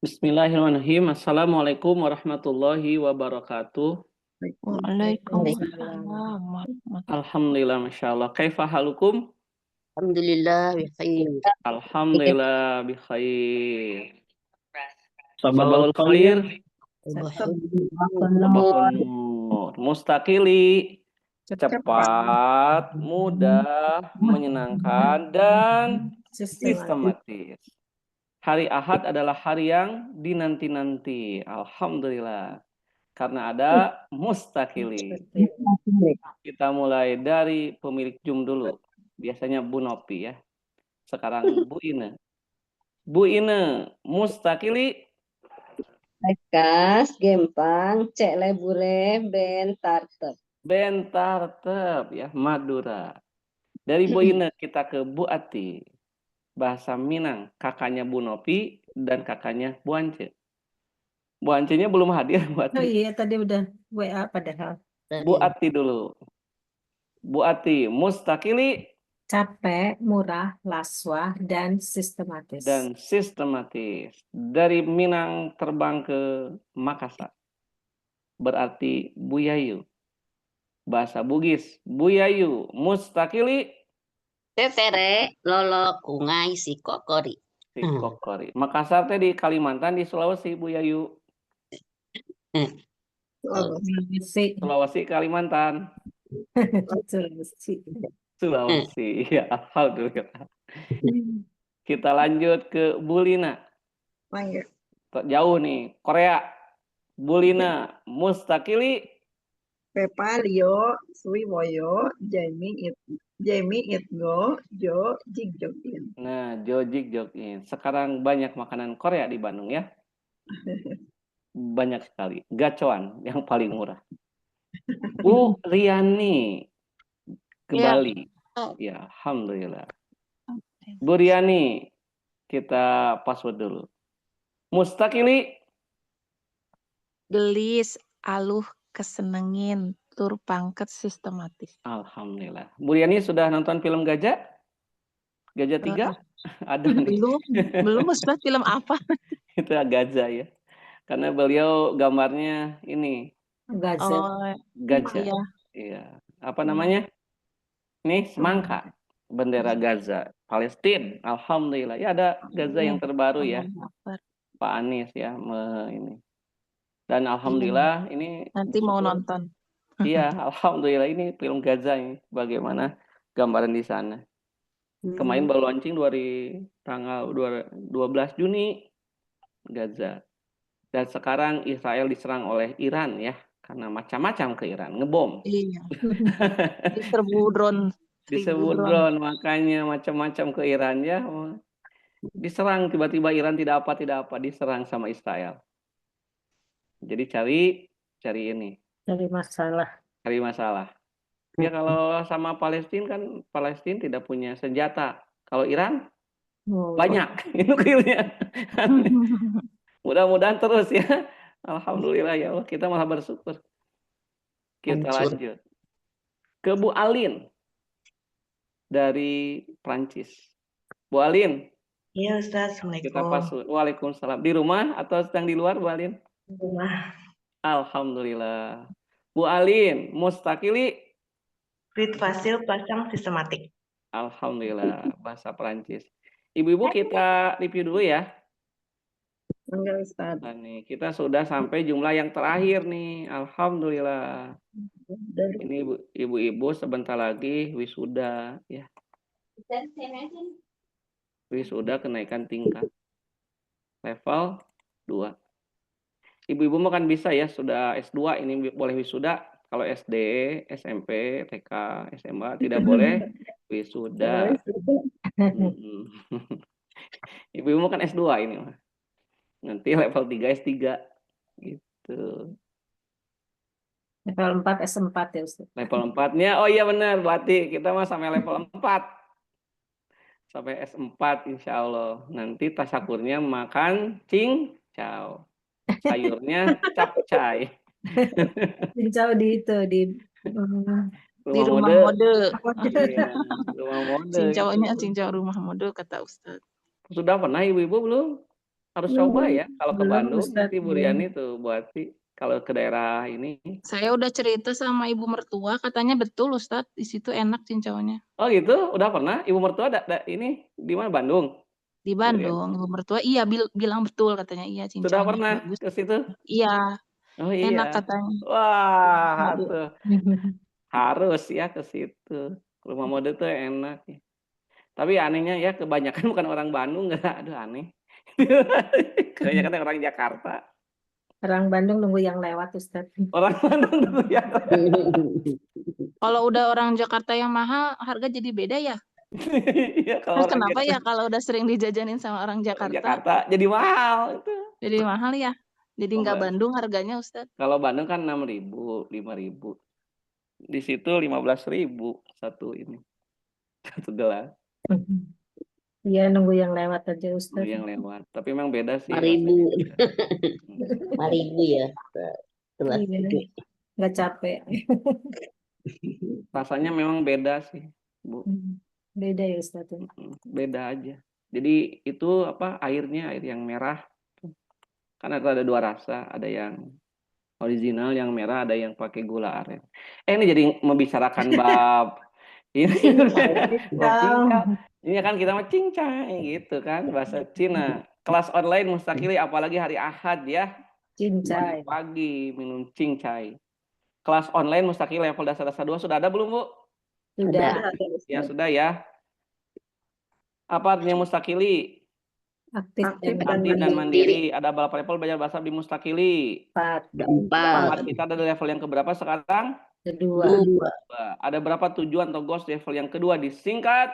Bismillahirrahmanirrahim. Assalamualaikum warahmatullahi wabarakatuh. Waalaikumsalam Waalaikumsalam. warahmatullahi Alhamdulillah, Masya Allah. Kaifa halukum? Alhamdulillah bikhair. Alhamdulillah, bikhair. Sabahul Sabahul khair. khair. Subhanallah. Sabahun nur. Mustaqili. Cepat, mudah, menyenangkan, dan sistematis. Hari Ahad adalah hari yang dinanti-nanti. Alhamdulillah. Karena ada mustaqili. Kita mulai dari pemilik Jum dulu. Biasanya Bu Nopi ya. Sekarang Bu Ine. Bu Ine, mustaqili. Lekas, gempang, cek lebure, bentartep. Bentartep ya, Madura. Dari Bu Ine kita ke Bu Ati. Bahasa Minang, kakaknya Bu Nopi dan kakaknya Bu Ance. Bu Ance-nya belum hadir, Bu Ati. Oh iya, tadi udah WA padahal. Bu Ati dulu. Bu Ati, mustaqili. Capek, murah, laswa, dan sistematis. Dan sistematis. Dari Minang terbang ke Makassar. Berarti Bu Yayu. Bahasa Bugis, Bu Yayu, mustaqili. Tetere lolo kungai si kokori. Si kokori. Makassar teh di Kalimantan, di Sulawesi, Bu Yayu. Sulawesi, Kalimantan. Sulawesi, ya alhamdulillah. Kita lanjut ke Bu Lina. Jauh nih, Korea. Bu Lina, mustaqili. Pepalio, Suiwoyo, Jamie Itgo, Jo Jigjokin. Nah, Jo Jigjokin. Sekarang banyak makanan Korea di Bandung ya. Banyak sekali. Gacoan yang paling murah. Bu Riani ke Ya. Bali. Ya, alhamdulillah. Bu Riani, kita password dulu. Mustaqili. Gelis, aluh, kesenengin, tur pangket sistematis. Alhamdulillah. Bu Riani sudah nonton film Gajah? Gajah 3? Ada nih. Belum Ustaz, film apa? Itu Gajah ya. Karena beliau gambarnya ini. Gajah. Gajah. Iya. Iya. Apa namanya? Ini semangka. Bendera Gaza. Palestina. Alhamdulillah. Ya ada Gaza yang terbaru ya. Pak Anies ya. Ini. Dan alhamdulillah ini. Nanti mau nonton. Iya. Alhamdulillah ini film Gaza ini. Bagaimana gambaran di sana. Kemarin baru launching dari tanggal 12 Juni. Gaza. Dan sekarang Israel diserang oleh Iran ya. Karena macam-macam ke Iran. Ngebom. Iya. Diserbu drone. Disebut drone. Makanya macam-macam ke Iran ya. Diserang tiba-tiba Iran tidak apa. Diserang sama Israel. Jadi cari ini. Cari masalah. Cari masalah. Ya kalau sama Palestina kan. Palestina tidak punya senjata. Kalau Iran banyak. Nukilnya. Mudah-mudahan terus ya. Alhamdulillah ya Allah. Kita malah bersyukur. Kita lanjut. Ke Bu Alin. Dari Prancis. Bu Alin. Iya Ustaz, Assalamualaikum. Kita password. Waalaikumsalam. Di rumah atau sedang di luar Bu Alin? Di rumah. Alhamdulillah. Bu Alin, mustaqili. Read fasil pasang sistematik. Alhamdulillah. Bahasa Prancis. Ibu-ibu kita review dulu ya. Enggak, Ustaz. Nah, nih, kita sudah sampai jumlah yang terakhir nih. Alhamdulillah. Ini ibu-ibu sebentar lagi wisuda ya. Wisuda kenaikan tingkat. Level 2. Ibu-ibu mah kan bisa ya, sudah S2 ini boleh wisuda. Kalau SD, SMP, TK, SMA tidak boleh wisuda. Ibu-ibu kan S2 ini mah. Nanti level 3 S3 gitu. Level 4 S4 ya Ustaz. Level 4-nya oh iya benar, berarti kita mah sampai level 4. Sampai S4 insya Allah. Nanti tasyakurnya makan cincau. Sayurnya capcay. Cincau di itu di rumah mode. Iya, rumah mode. Cincaunya cincau rumah mode kata Ustaz. Sudah pernah ibu-ibu belum? Harus coba ya kalau ke Belum, Bandung Ustadz, nanti Bu Riani tuh buat kalau ke daerah ini. Saya udah cerita sama ibu mertua, katanya betul Ustadz, di situ enak cincaunya. Oh gitu, udah pernah? Ibu mertua ini di mana Bandung? Di Bandung, ibu mertua iya bilang betul katanya, iya Sudah cincaunya pernah bagus. ke situ? Iya, Oh enak iya. katanya. Wah, Aduh. tuh harus ya ke situ. Rumah mode tuh enak. Tapi anehnya ya kebanyakan bukan orang Bandung, nggak, aduh aneh. Kebanyakan orang Jakarta. Orang Bandung nunggu yang lewat, Ustadz. Orang Bandung dulu ya. Kalau udah orang Jakarta yang mahal, harga jadi beda ya? Iya, kalau Terus orang kenapa ya kalau udah sering dijajanin sama orang Jakarta, Jakarta jadi mahal itu. jadi mahal ya? Jadi nggak Bandung harganya Ustadz. Kalau Bandung kan 6.000, 5.000. Di situ 15.000 satu ini. Satu gelas. Iya, nunggu yang lewat aja, Dulu Ustadz. yang lewat. Tapi memang beda sih. 5.000. 5.000 ya. Kelas Iya. gede. Nggak capek. Rasanya memang beda sih, Bu. Beda ya, Ustadz. Beda aja. Jadi itu apa airnya, air yang merah. Kan ada dua rasa, ada yang original yang merah, ada yang pakai gula aren. Ini jadi membicarakan bab ini bab cincau. Ini kan kita mah cincai gitu kan, bahasa Cina. Kelas online mustakili apalagi hari Ahad ya. Cincai. Pagi minum cincai. Kelas online mustakil level dasar 2 sudah ada belum, Bu? Sudah. Ya sudah ya. Apa artinya mustakili? Aktif dan Aktif dan mandiri. Ada berapa level belajar bahasa di mustakili? 4. 4. Kita ada di level yang keberapa sekarang? Kedua. 2. Ada berapa tujuan atau goals di level yang kedua? Disingkat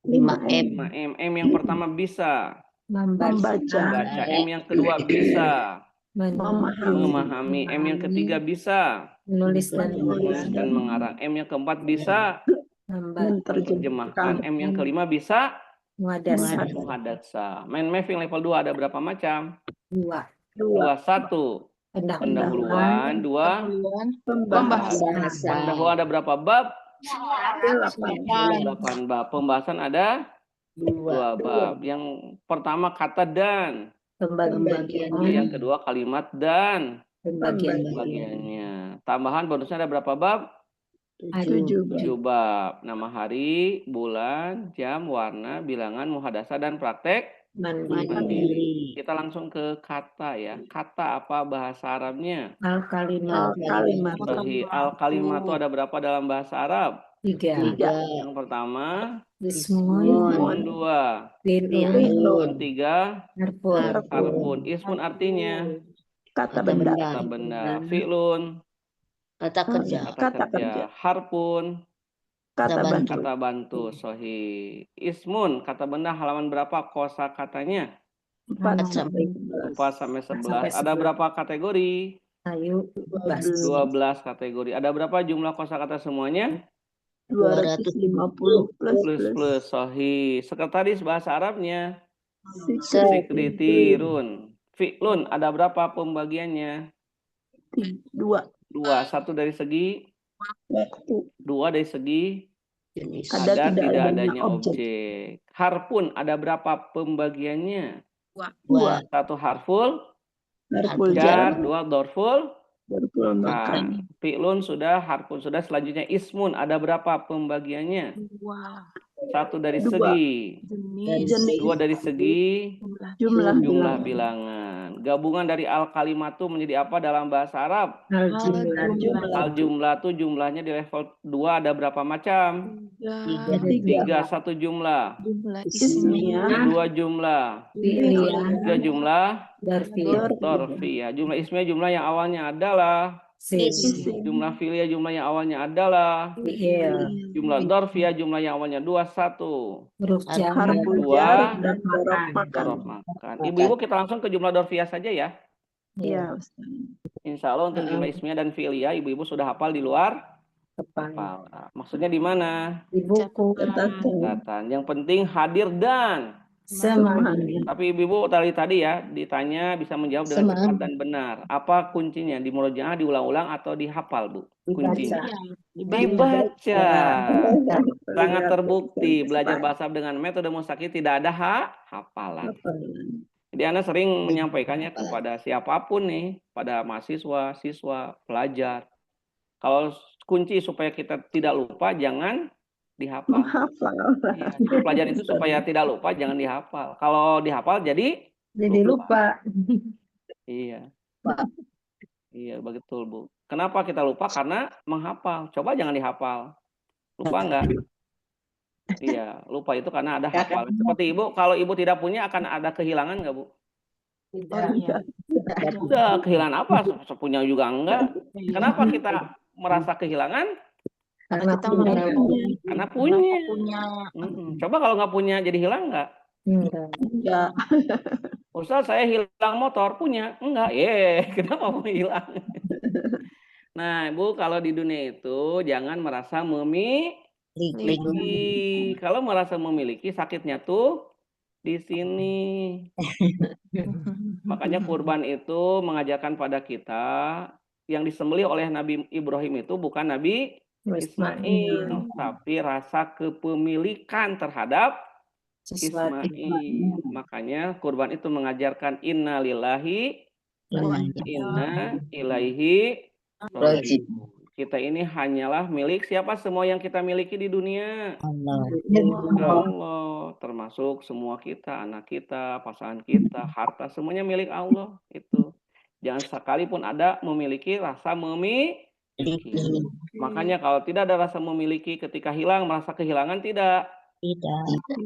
5M. 5M. M yang pertama bisa Membaca. membaca. M yang kedua bisa Memahami. memahami. M yang ketiga bisa Menulis dan menulis dan mengarang. M yang keempat bisa menerjemahkan. M yang kelima bisa muhadatsa. Mind mapping level 2 ada berapa macam? 2. 1. Pendahuluan. 2. Pembahasan. Pendahuluan ada berapa bab? 8 bab. Pembahasan ada 2 bab. Yang pertama kata dan. Pembagian. Yang kedua kalimat dan Pembagian. bagiannya. Tambahan bonusnya ada berapa bab? 7. 7 bab. Nama hari, bulan, jam, warna, bilangan, muhadasa dan praktek mandiri. Kita langsung ke kata ya. Kata apa bahasa Arabnya? Al-kalimat. Sahih. Al-kalimat itu ada berapa dalam bahasa Arab? 3. Yang pertama, Ismun. 2. Fi'lun. 3. Harfun. Ismun artinya Kata benda. kata benda. Fi'lun Kata kerja. kata kerja. Harfun kata bantu. Sahih. Ismun kata benda halaman berapa kosa katanya? 4 sampai 4 sampai 11. Ada berapa kategori? Ayo. 12 kategori. Ada berapa jumlah kosakata semuanya? 250 Plus. Sahih. Sekretaris bahasa Arabnya? Sekretirun. Fi'lun ada berapa pembagiannya? 2. 1 dari segi Waktu. 2 dari segi Jenis. ada tidak adanya objek. Harfun ada berapa pembagiannya? 2. 1 harful Jar. 2 dorful makan. Fi'lun sudah, harfun sudah. Selanjutnya ismun ada berapa pembagiannya? 1 dari segi, Jenis. 2 dari segi jumlah bilangan. Gabungan dari al-kalimatu menjadi apa dalam bahasa Arab? Al-jumlah tuh jumlahnya di level 2 ada berapa macam? 3. 1 jumlah, Jumlah 2 jumlah, 3 jumlah dorfiyah. Jumlah ismiyah jumlah yang awalnya adalah, jumlah fi'liyah jumlah yang awalnya adalah, jumlah dorfiyah jumlah yang awalnya 2. 1 Huruf jar. 2 dan huruf huruf makan. Ibu-ibu kita langsung ke jumlah dorfiyah saja ya. Iya, Insya Allah untuk jumlah ismiyah dan fi'liyah ibu-ibu sudah hafal di luar kepala. Maksudnya di mana? Di buku. Catatan. Yang penting hadir dan. Semangat. Tapi ibu-ibu tadi ya ditanya bisa menjawab dengan cepat dan benar. Apa kuncinya? Di murojaah diulang-ulang atau dihafal, Bu? Kuncinya. Dibaca. Sangat terbukti belajar bahasa dengan metode mustaqil tidak ada hafalan. Jadi Ana sering Iya, menyampaikannya apa? kepada siapapun nih, pada mahasiswa, siswa, pelajar. Kalau kunci supaya kita tidak lupa jangan dihafal. Menghafal. Iya, pelajaran itu supaya tidak lupa jangan dihafal. Kalau dihafal jadi Jadi lupa. Iya, Pak. iya betul Bu. Kenapa kita lupa? Karena menghafal. Coba jangan dihafal. Lupa enggak? Iya, lupa itu karena ada hafal. Seperti Ibu, kalau Ibu tidak punya akan ada kehilangan enggak Bu? Oh iya. Udah, kehilangan apa? Punya juga enggak. Kenapa kita merasa kehilangan? Karena Kita punya. Karena punya. punya. Coba kalau nggak punya jadi hilang nggak? Enggak. Enggak. Ustaz, saya hilang motor, punya? Enggak. Kenapa mau hilang? Nah, Ibu, kalau di dunia itu jangan merasa memiliki. Kalau merasa memiliki, sakitnya tuh di sini. Makanya kurban itu mengajarkan pada kita yang disembelih oleh Nabi Ibrahim itu bukan Nabi Ismail, tapi rasa kepemilikan terhadap Sesuatu. Ismail. Makanya kurban itu mengajarkan inna lillahi inna ilaihi raji'un. Kita ini hanyalah milik siapa? Semua yang kita miliki di dunia. Allah. Allah, termasuk semua kita, anak kita, pasangan kita, harta, semuanya milik Allah. Itu. Jangan sekalipun ada memiliki rasa memiliki. Makanya kalau tidak ada rasa memiliki ketika hilang, merasa kehilangan tidak?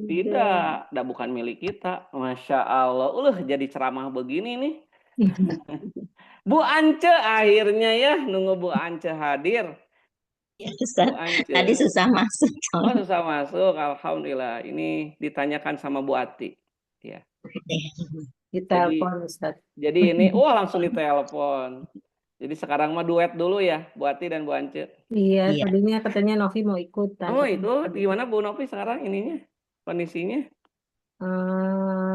Tidak, bukan milik kita. Masya Allah, jadi ceramah begini nih. Bu Ance akhirnya ya, nunggu Bu Ance hadir. Ya, Ustaz. Bu Ance. Tadi susah masuk. Oh, susah masuk, alhamdulillah. Ini ditanyakan sama Bu Ati. Ya. Ditelepon Ustaz. Jadi ini, langsung ditelepon. Jadi sekarang mah duet dulu ya, Bu Ati dan Bu Ance. Iya, Iya. tadinya katanya Novi mau ikut. Oh, ikut. Gimana Bu Novi sekarang ininya? Kondisinya?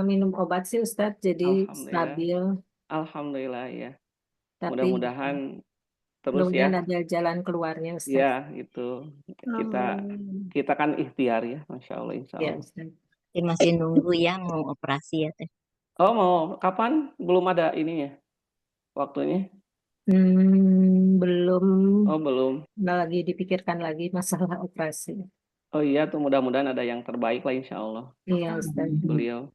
Minum obat sih Ustaz, jadi Alhamdulillah. stabil. Alhamdulillah ya. Tapi Mudah-mudahan terus mudah-mudahan ya. ada jalan keluarnya Ustaz. Ya, itu. Kita kan ikhtiar ya, Masya Allah, insya Ya, Allah. Ustaz. Masih nunggu ya mau operasi ya Teh. Oh, mau kapan? Belum ada ininya? Waktunya? Belum. Oh, belum. Lagi dipikirkan lagi masalah operasi. Oh iya, tuh mudah-mudahan ada yang terbaik lah insya Allah. Iya, Ustaz. Beliau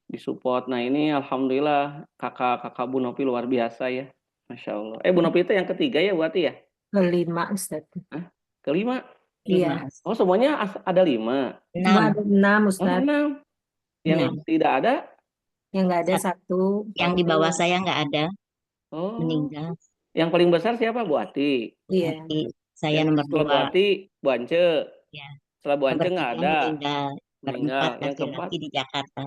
disupport. Nah ini alhamdulillah kakak Bu Novi luar biasa ya. Masya Allah. Bu Novi itu yang ketiga ya berarti ya? Kelima Ustaz. Kelima? Iya. Oh semuanya ada 5? Cuma ada 6 Oh Ustaz. 6. Yang tidak ada? Yang nggak ada 1. Yang di bawah saya nggak ada. Oh. Meninggal. Yang paling besar siapa? Bu Ati? Iya. Saya nomor Setelah 2. Bu Ati, Bu Ance. Ya. Setelah Bu Ance nggak ada. Meninggal. Yang Laki-laki keempat di Jakarta.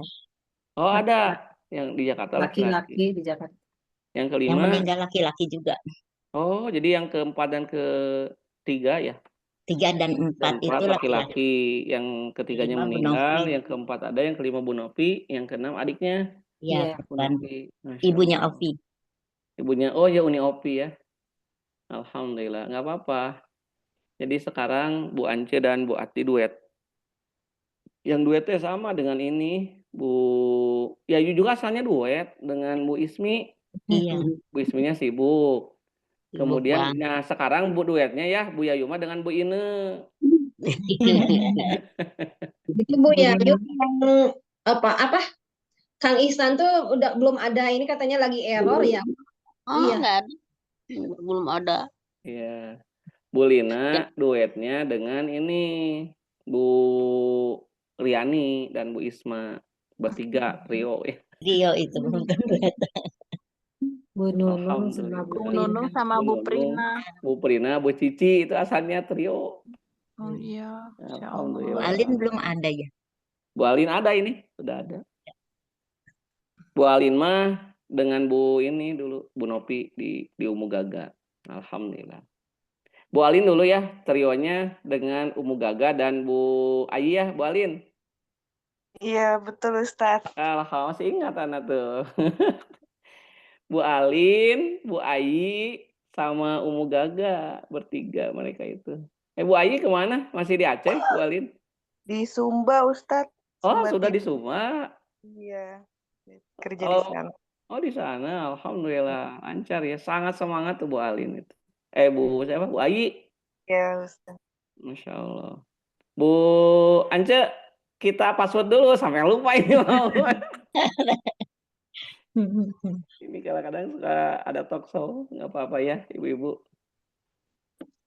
Oh ada. Yang di Jakarta Laki-laki di Jakarta. Yang kelima. Yang meninggal laki-laki juga. Oh jadi yang keempat dan ketiga ya? 3 dan 4 itu laki-laki. Yang ketiganya meninggal. Yang keempat ada. Yang kelima Bu Novi. Yang keenam adiknya. Iya, bukan. Ibunya Ovi. Ibunya, oh ya Uni Ovi ya. Alhamdulillah, nggak apa-apa. Jadi sekarang Bu Ance dan Bu Ati duet. Yang duetnya sama dengan ini, Bu Yayu juga asalnya duet dengan Bu Ismi. Iya. Bu Isminya sibuk. Kemudian, nah sekarang Bu duetnya ya, Bu Yayu mah dengan Bu Ine. Itu Bu Yayu yang apa? Kang Ihsan tuh udah belum ada, ini katanya lagi error ya. Iya. Enggak ada. Belum ada. Iya. Bu Lina duetnya dengan ini Bu Riani dan Bu Isma, bertiga trio ya. Trio itu bukan duet. Bu Nunung sama Bu Nunung sama Bu Prina. Bu Prina, Bu Cici itu asalnya trio. Oh iya. Alhamdulillah. Bu Alin belum ada ya? Bu Alin ada ini, sudah ada. Bu Alin mah dengan Bu ini dulu, Bu Nopi di Umu Gaga. Alhamdulillah. Bu Alin dulu ya, trionya dengan Umu Gaga dan Bu Ayi ya, Bu Alin. Iya, betul Ustaz. Alhamdulillah, masih ingat anak tuh. Bu Alin, Bu Ayi, sama Umu Gaga, bertiga mereka itu. Bu Ayi kemana? Masih di Aceh, Bu Alin? Di Sumba Ustaz. Oh, sudah di Sumba. Iya. Kerja di Oh, sana. oh di sana, alhamdulillah lancar ya. Sangat semangat tuh Bu Alin itu. Bu siapa? Bu Ayi. Ya, Ustaz. Masya Allah. Bu Ance, kita password dulu sampai lupa ini mau. Ini kadang-kadang suka ada talk show, nggak apa-apa ya, ibu-ibu.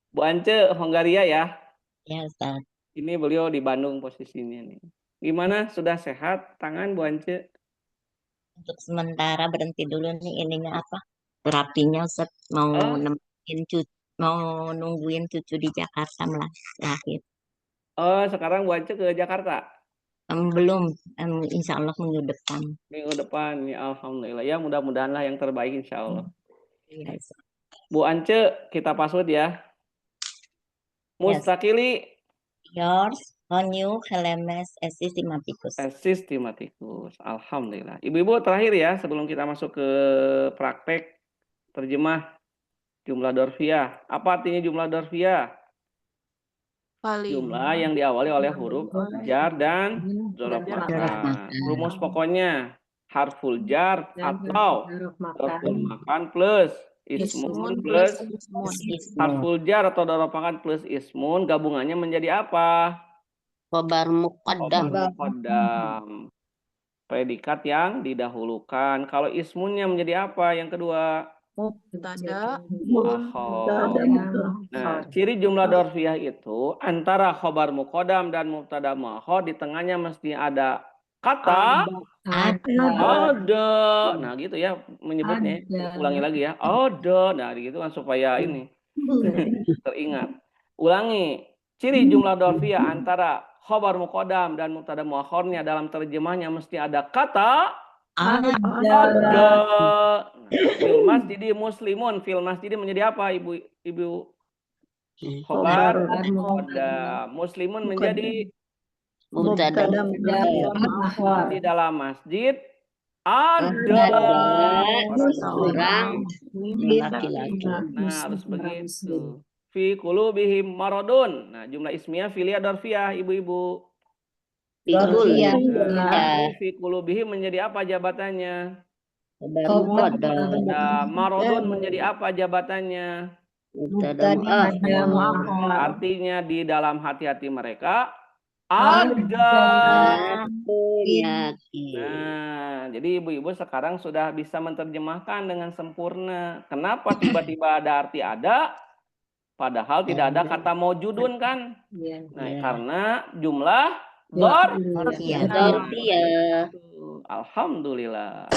Bu Ance, Hongaria ya. Ya, Ustaz. Ini beliau di Bandung posisinya nih. Gimana? Sudah sehat tangan Bu Ance? Untuk sementara berhenti dulu nih ininya apa? Terapinya Ustaz mau Oh, nemenin cucu, mau nungguin cucu di Jakarta lahir. oh sekarang Bu Ance ke Jakarta? Belum, insya Allah minggu depan. Minggu depan ya alhamdulillah. Ya mudah-mudahan lah yang terbaik insya Allah. Ya, Ustaz. Bu Ance, kita password ya. Yes. Mustakili Yours, Honyu, Helemes, Sistematicus. Systematicus. Alhamdulillah. Ibu-ibu terakhir ya sebelum kita masuk ke praktek terjemah jumlah dorfiyah. Apa artinya jumlah dorfiyah? Jumlah yang diawali oleh huruf jar dan dzaraf makan. Rumus pokoknya harful jar atau dzarful makan plus ismun plus harful jar atau dzaraf makan plus ismun gabungannya menjadi apa? Khobar muqaddam. Khobar muqaddam. Predikat yang didahulukan. Kalau ismunnya menjadi apa? Yang kedua. Mubtada. Akhor. Nah, ciri jumlah dorfiyah itu antara khobar muqaddam dan mubtada muakhar di tengahnya mesti ada kata ada. Nah, gitu ya menyebutnya. Ulangi lagi ya. Ada. Nah, gitu kan supaya ini teringat. Ulangi. Ciri jumlah dorfiyah antara khobar muqaddam dan mubtada muakhirnya dalam terjemahnya mesti ada kata ada. Fil masjidi muslimun. Fil masjidi menjadi apa ibu? Khobar muqaddam. Muslimun menjadi Mubtada. di dalam masjid ada seorang laki-laki. Nah, harus begitu. Fi qulubihim maradun. Nah, jumlah ismiyah filia dorfiyah ibu-ibu. Fikul. Nah, fi qulubihim menjadi apa jabatannya? Nah, maradun menjadi apa jabatannya? Artinya di dalam hati-hati mereka ada. Nah, jadi ibu-ibu sekarang sudah bisa menerjemahkan dengan sempurna. Kenapa tiba-tiba ada arti ada, padahal tidak ada kata maujudun kan? Nah, karena jumlah dorfiyah. Alhamdulillah.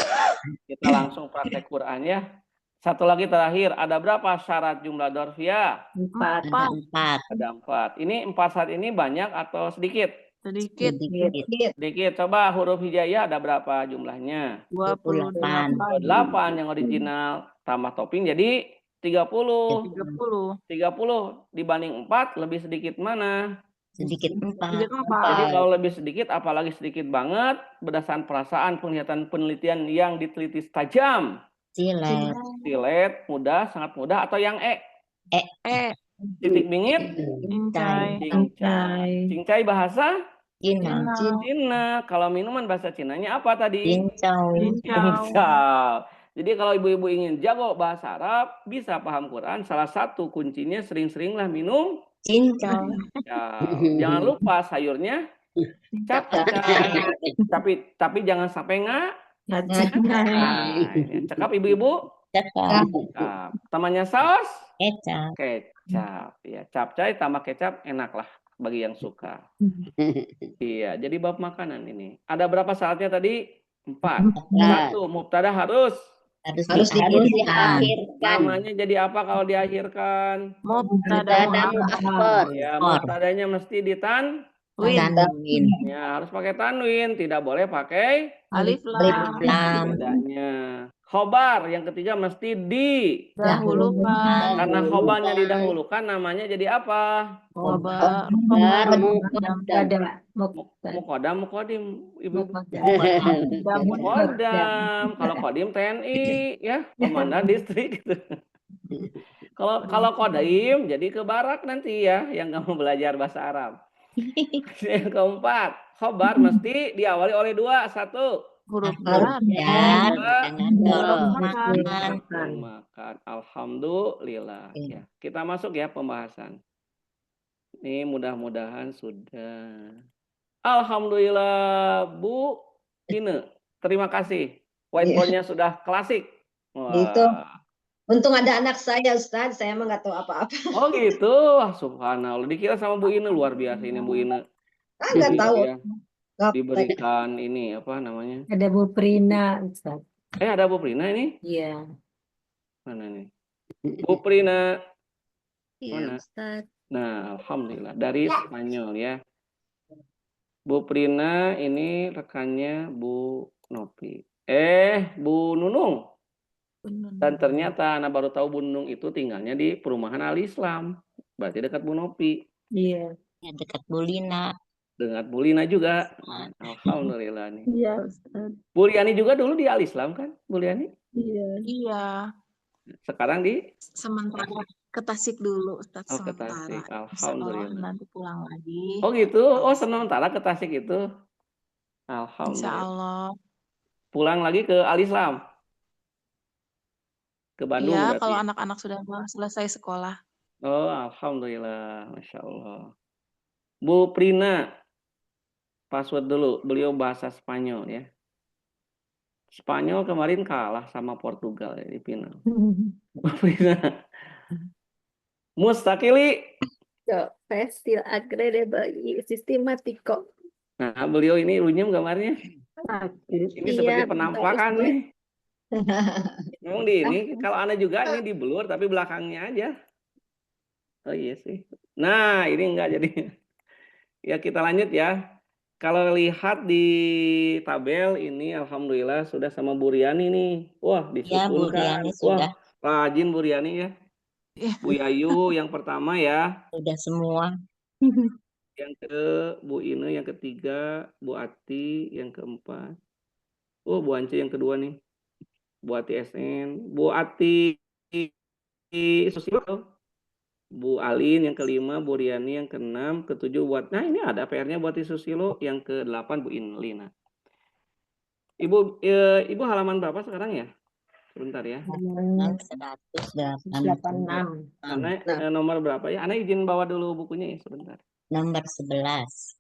Kita langsung praktek Quran ya. Satu lagi terakhir, ada berapa syarat jumlah dorfiyah? 4. Ada 4. Ini 4 syarat ini banyak atau sedikit? Sedikit. Sedikit. Coba huruf hijaiyah ada berapa jumlahnya? 28. 8 yang original. Tambah topping jadi 30. 30. Dibanding 4 lebih sedikit mana? Sedikit 4. Jadi kalau lebih sedikit, apalagi sedikit banget, berdasarkan perasaan, penglihatan, penelitian yang diteliti tajam. Silet, mudah, sangat mudah, atau yang titik bingit? Cincai bahasa? Cina. Kalau minuman bahasa Cinanya apa tadi? Cincau. Jadi kalau ibu-ibu ingin jago bahasa Arab, bisa paham Quran, salah satu kuncinya sering-seringlah minum cincau. Jangan lupa sayurnya tapi jangan sampai cakap ibu-ibu. Cakap. Temannya saus? Kecap. Ya, capcay tambah kecap enak lah bagi yang suka. Iya, jadi bab makanan ini. Ada berapa syaratnya tadi? 4. 1, mubtada harus diakhirkan. Namanya jadi apa kalau diakhirkan? Mubtada muakhar. Ya, mubtadanya mesti tanwin. Ya, harus pakai tanwin, tidak boleh pakai Alif lam. bedanya. Khobar yang ketiga mesti Dahulukan. karena khobarnya didahulukan namanya jadi apa? Khobar Muqaddam, muqaddim, ibu. Muqaddam. Kalau qadim TNI ya, komandan distrik gitu. Kalau qadim jadi ke barak nanti ya yang kamu belajar bahasa Arab. Yang keempat, khobar mesti diawali oleh 2. 1 huruf Huruf jar jar Juga dengan pelemahan. pelemahan. makan. Alhamdulillah. Oke. Ya, kita masuk ya pembahasan. Ini mudah-mudahan sudah. Alhamdulillah, Bu Ine. Terima kasih. Iya. Whiteboardnya sudah klasik. Gitu. Wah. Untung ada anak saya, Ustadz. Saya emang nggak tahu apa-apa. Oh gitu. Wah, subhanallah. Dikira sama Bu Ine luar biasa ini Bu Ine. Nggak Jadi tahu. ya Gaptek. diberikan ini apa namanya? Ada Bu Prina, Ustaz. Ada Bu Prina ini? Iya. Mana nih? Bu Prina. Iya, Mana? Ustaz. Nah, alhamdulillah dari Spanyol ya. Bu Prina ini rekannya Bu Nopi. Bu Nunung. Dan ternyata anak baru tahu Bu Nunung itu tinggalnya di perumahan Al-Islam. Berarti dekat Bu Nopi. Iya. Ya, dekat Bulina. Dengan Bu Lina juga. Alhamdulillah nih. Iya, Ustaz. Bu Liani juga dulu di Al-Islam kan? Bu Liani? Iya. Iya, Sekarang di sementara ke Tasik dulu, Ustadz, ke sementara. Tasik. Insya Allah Alhamdulillah. nanti pulang lagi. Oh gitu. Oh sementara ke Tasik itu. Insya Alhamdulillah. Allah. Pulang lagi ke Al-Islam. Ke Bandung Iya, berarti. kalau anak-anak sudah selesai sekolah. Oh, alhamdulillah. Masya Allah. Bu Prina, password dulu. Beliau bahasa Spanyol ya. Spanyol kemarin kalah sama Portugal ya, di final. Bu Prina. Mustakili. Yo, fácil, agradable y sistemático. Nah, beliau ini runyem gambarnya. Ini seperti Iya, penampakan bagus, nih. Memang di ini, kalau Anda juga ini di blur, tapi belakangnya aja. Oh iya sih. Nah, ini enggak jadi. Ya, kita lanjut ya. Kalau lihat di tabel ini, alhamdulillah sudah sama Bu Riani nih. Wah, Ya, Bu disusunkan. Riani Wah, sudah. rajin Bu Riani ya. Iya. Bu Yayu yang pertama ya. Sudah semua. Yang ke Bu Ine yang ketiga, Bu Ati yang keempat. Oh, Bu Ance yang kedua nih. Bu Ati SN, Bu Ati Susilo, Bu Alin yang kelima, Bu Riani yang keenam, ketujuh buat. Nah, ini ada PR-nya Bu Ati Susilo, yang ke-8 Bu Inlina. Ibu halaman berapa sekarang ya? Sebentar ya. 186. Ana nomor berapa ya? Ana izin bawa dulu bukunya ya sebentar. Nomor 11.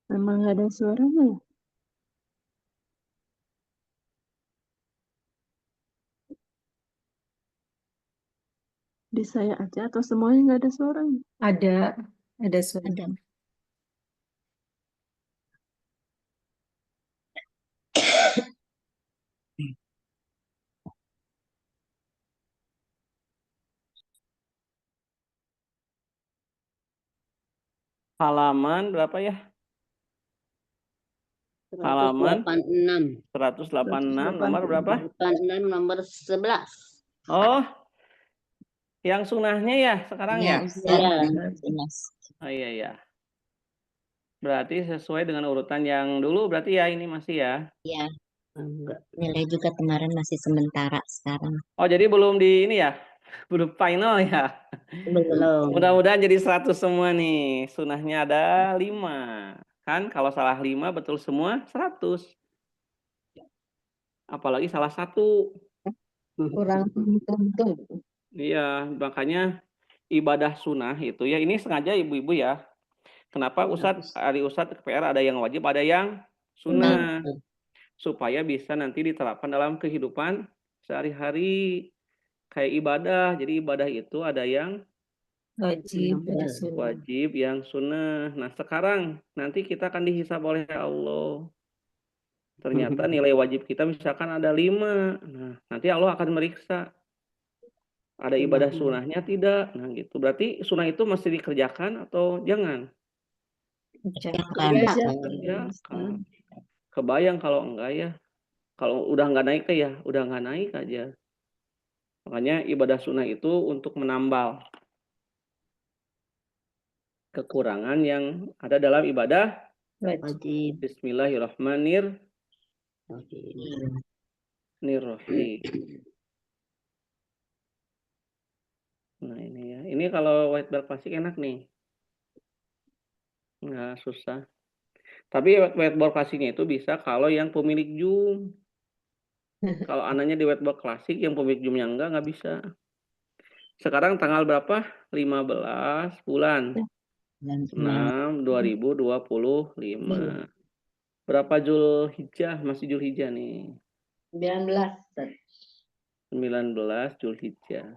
Memang nggak ada suaranya. Di saya aja atau semuanya nggak ada suaranya? Ada suara. Ada. Halaman berapa ya? Halaman 186 nomor berapa? 186 nomor 11. Oh, yang sunahnya ya sekarang ya? Iya, jelas. Oh iya ya. Berarti sesuai dengan urutan yang dulu berarti ya ini masih ya. Iya. Nilai juga kemarin masih sementara sekarang. Oh, jadi belum di ini ya? Belum final ya? Belum. Mudah-mudahan jadi 100 semua nih. Sunahnya ada 5. Kan kalau salah 5 betul semua 100. Apalagi salah satu. Kurang untung. Iya, makanya ibadah sunnah itu ya. Ini sengaja ibu-ibu ya. Kenapa Ustadz, hari Ustadz PR ada yang wajib, ada yang sunnah. supaya bisa nanti diterapkan dalam kehidupan sehari-hari kayak ibadah. Jadi ibadah itu ada yang Wajib, ada Benar. sunnah. wajib, yang sunnah. Nah, sekarang nanti kita akan dihisab oleh Allah. Ternyata nilai wajib kita misalkan ada 5. Nah, nanti Allah akan meriksa. Ada ibadah sunnahnya tidak? Nah, gitu. Berarti sunnah itu mesti dikerjakan atau jangan? Jangan. Kerjakan. Kebayang kalau enggak ya. Kalau udah nggak naik ya, udah nggak naik aja. Makanya ibadah sunnah itu untuk menambal kekurangan yang ada dalam ibadah. Wajib. Wajib. Bismillahirrahmanirrahim. Nah ini ya, ini kalau whiteboard plastik enak nih, nggak susah. Tapi whiteboard plastiknya itu bisa kalau yang pemilik Zoom. Kalau anaknya di whiteboard klasik, yang pemilik Zoomnya nggak bisa. Sekarang tanggal berapa? 15 bulan 6 2025. Berapa Zulhijjah? Masih Zulhijjah nih. 19. 19 Zulhijjah.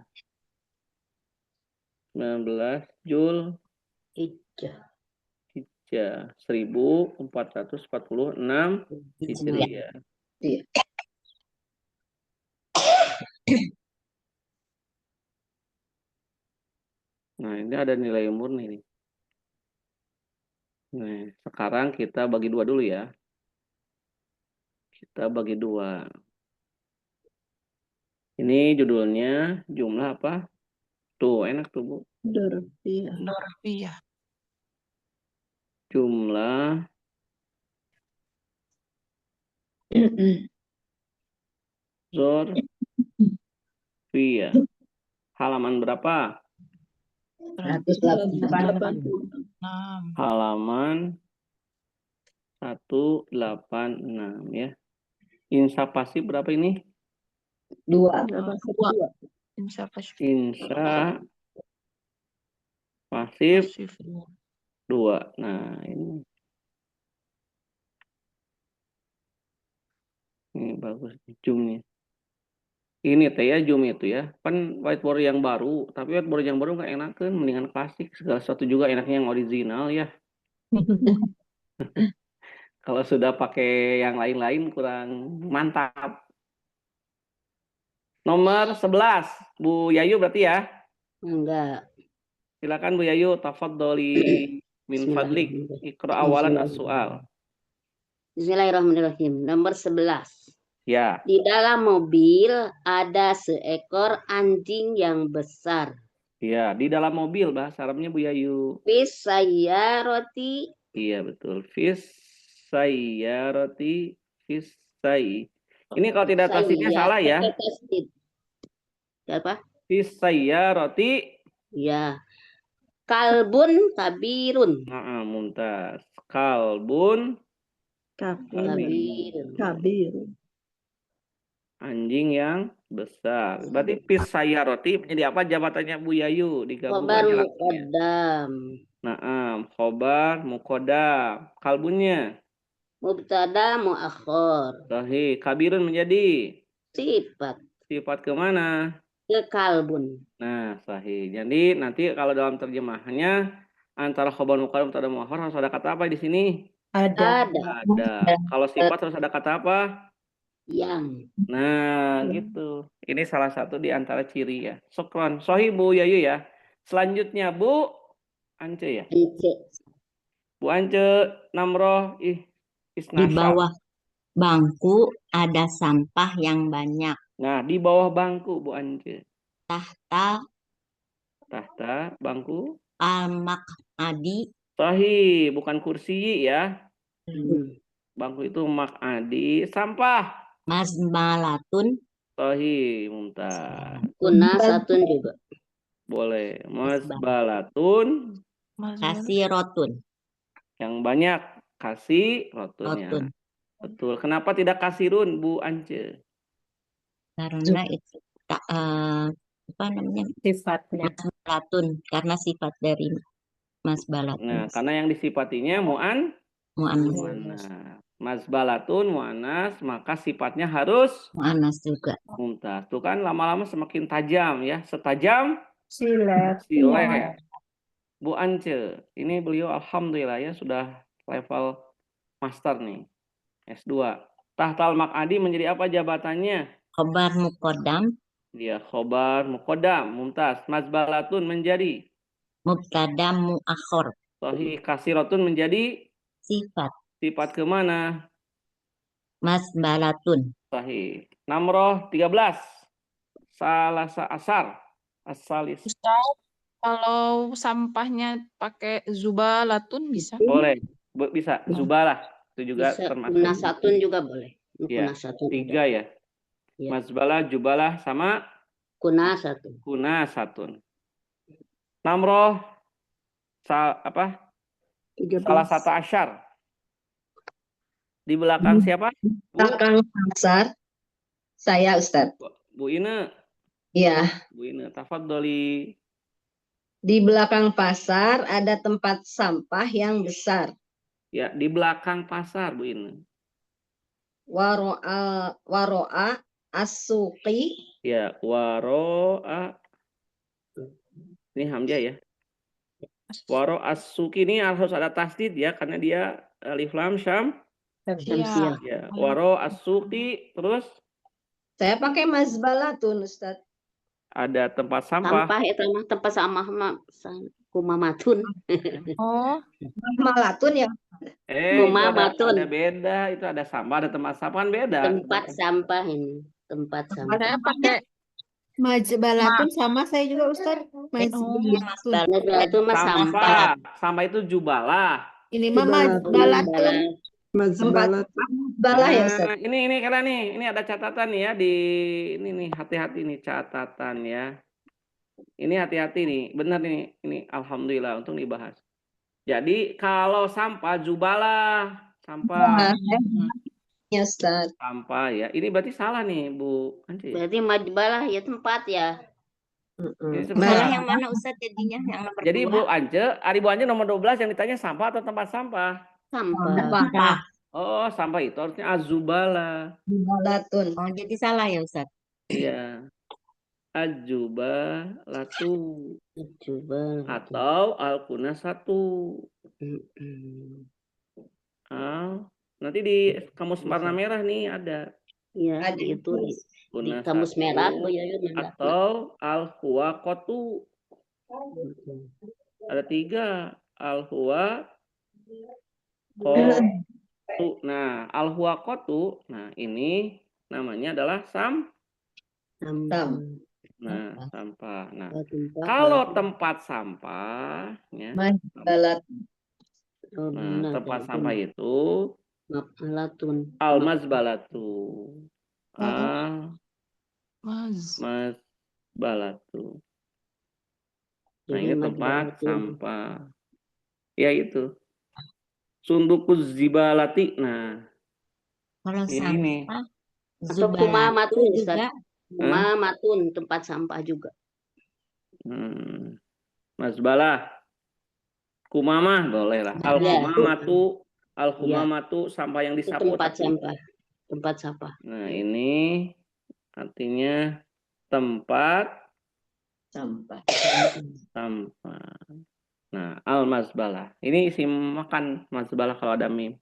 19 Zulhijjah. Hijjah. 1446 Hijriah. Iya. Nah, ini ada nilai murni nih. Nah, sekarang kita bagi 2 dulu ya. Kita bagi 2. Ini judulnya jumlah apa? Tuh, enak tuh, Bu. Dorofiyah. Dorofiyah. Jumlah Zorfiyah. Halaman berapa? 186. Halaman 186 ya. Insa pasif berapa ini? 2. Insya Allah. Insa pasif Pasif. 2. Nah, ini bagus zoomnya. Ini teh ya zoom itu ya. Kan whiteboard yang baru, tapi whiteboard yang baru nggak enakan, mendingan klasik. Segala sesuatu juga enaknya yang original ya. Kalau sudah pakai yang lain-lain kurang mantap. Nomor 11, Bu Yayu berarti ya. Enggak. Silakan Bu Yayu, tafadholi min fadlik ikra awalan as-soal. Bismillahirrahmanirrahim. Nomor 11. Ya, Di dalam mobil ada seekor anjing yang besar. ya, di dalam mobil bahasa Arabnya Bu Yayu. Bis saya roti. Iya betul. Fis sayyarati fis say. Ini kalau tidak tasdidnya salah ya. Apa? Fis sayyarati. Ya. Kalbun kabirun. Nah, mumtaz. Kalbun Kabirun. Kabir. anjing yang besar. Berarti fis sayyarati menjadi apa jabatannya Bu Yayu? Digabung Khobar aja langsung ya. muqaddam. Khobar muqaddam. Kalbunnya Mubtada muakhir. sahih. Kabirun menjadi Sifat. sifat kemana? Ke kalbun. Nah, sahih. Jadi nanti kalau dalam terjemahannya antara khobar muqaddam atau muakhir harus ada kata apa di sini? Ada. Ada. Kalau sifat harus ada kata apa? Yang. Nah, gitu. Ini salah satu di antara ciri ya. Sokron. Sahih Bu Yayu ya. Selanjutnya Bu Ance ya. Bu Ance Namroh Di Isnasar. bawah bangku ada sampah yang banyak. Nah, di bawah bangku Bu Ance. Tahta Tahta bangku. al-maq'adi. Sahih, bukan kursi ya. Bangku itu mak'adi. Sampah. Mazmalatun. Sahih, mumtaz. Kunasatun juga. Boleh. Masbalatun. Kasirotun. Yang banyak. Kasih rotunnya. Rotun. Betul. Kenapa tidak kasirun, Bu Ance? Karena itu apa namanya? Sifatnya. Mazbalatun. Karena sifat dari mazbalatun. Nah, karena yang disifatinya mu'annas. Mu'annas. Mazbalatun muannas, maka sifatnya harus Mu'annas juga. mumtaz. Tuh kan lama-lama semakin tajam ya, setajam Silet. silet. Bu Ance, ini beliau alhamdulillah ya sudah level master nih, S2. Tahtal Maq'adi menjadi apa jabatannya? Khobar muqaddam, Dia khobar muqaddam, mumtaz. Mazbalatun menjadi mubtada muakhor, sahih, kasiratun menjadi sifat. sifat kemana? Masbalatun, Sahih. Namroh 13. Salasa asar. Asalis. Ustaz, kalau sampahnya pakai zubalatun bisa? Boleh. Bisa. Zubalah. Itu juga Bisa termasuk. kunasatun juga boleh. Ya, Kunasatun. 3 ya. Ya. Mazbalah, jubalah, sama Kunasatun. kunasatun. Namroh apa? 13. Salah satu asyar. Di belakang siapa? Bu, Belakang pasar, saya Ustadz. Bu Ine. Ya, Bu Ine, tafadholi. di belakang pasar ada tempat sampah yang besar. Ya, di belakang pasar, Bu Ine. Waro'a as-suqi. Ya, waro'a. Ini hamzah ya. Waro as-suki ini harus ada tasdid ya, karena dia alif lam syam. Iya. Ya, waro as-suki, terus Saya pakai mazbalatun, Ustadz. ada tempat sampah. Sampah itu mah tempat sampah mah kumamatun. Oh, Malatun ya. Itu Kumamatun. ada beda, itu ada sampah, ada tempat sampah kan beda. Tempat sampah ini. Tempat sampah. saya pakai Mazbalatun sama saya juga Ustaz. Mazbalatun. Itu mah sampah. Sampah, sampah itu jubalah. Ini mah Jubalatun. mazbalatun. Mazbalat. Balah ya, Ustadz. Nah, ini karena nih, ini ada catatan nih ya di ini nih, hati-hati nih catatan ya. Ini hati-hati nih, benar nih, ini alhamdulillah untuk dibahas. Jadi kalau sampah jubalah, sampah, Ya, Ustadz. sampah ya. Ini berarti salah nih, Bu Anci. Berarti majbalah ya tempat ya. Ini Salah sebenarnya. yang mana Ustaz jadinya? Yang nomor Jadi 2? Bu Ance, Bu Ance nomor 12 yang ditanya sampah atau tempat sampah? Sampah. Oh, sampah itu harusnya azubala. Balatun. Oh, jadi salah ya Ustaz? Iya. Ajubalatu Coba. atau alkunasatu. Nanti di kamus warna merah nih ada Iya, Ada itu di kunasatu kamus merah Bu Yayun ada. atau alhuwakotu. Ada 3 alhuwa kotu. Nah, alhuwakotu. Nah, ini namanya adalah Nah, sampah. Nah, kalau tempat sampahnya, Mazbalatun. nah, tempat sampah itu Malatun. al-mazbalatu. Maz. Mazbalatu. Nah, Jadi ini tempat mazbalatun. sampah. Ya itu. Sundukuz zibalati. Nah, Kalau ini. sampah, Atau zubalat kumamatun juga. Ustaz. Kumamatun tempat sampah juga. Mazbalah. Kumamah boleh lah. Al-kumamatu sampah yang Itu disapu. tempat sampah. Tempat sampah. Nah, ini artinya tempat Sampah. sampah. Nah, al-mazbalah. Ini isi makan mazbalah kalau ada mim.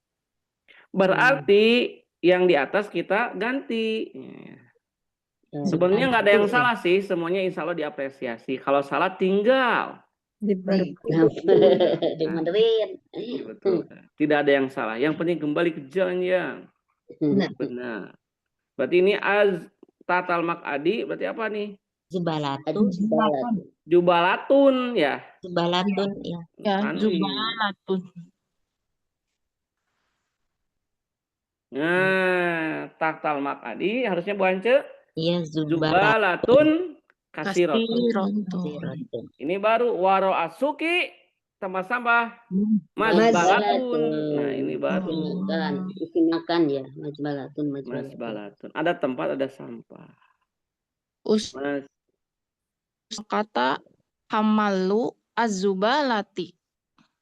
Berarti yang di atas kita ganti. Sebenarnya nggak ada yang salah sih. Semuanya insya Allah diapresiasi. Kalau salah tinggal. Dibenerin. Betul. Tidak ada yang salah. Yang penting kembali ke jalan yang benar. Berarti ini tatal Maq'adi berarti apa nih? Zubalatun. Jubalatun ya. Zubalatun ya. Ya, Tanwin. zubalatun. Nah, tatal Maq'adi harusnya Bu Ance. Iya, Jubalatun kasiratun. Kasiratun. Ini baru waro asuki tempat sampah mazbalatun. Nah, ini baru Makan. Isi makan ya. Mazbalatun. mazbalatun. Ada tempat, ada sampah. Mas, Kata hamalu azubalati.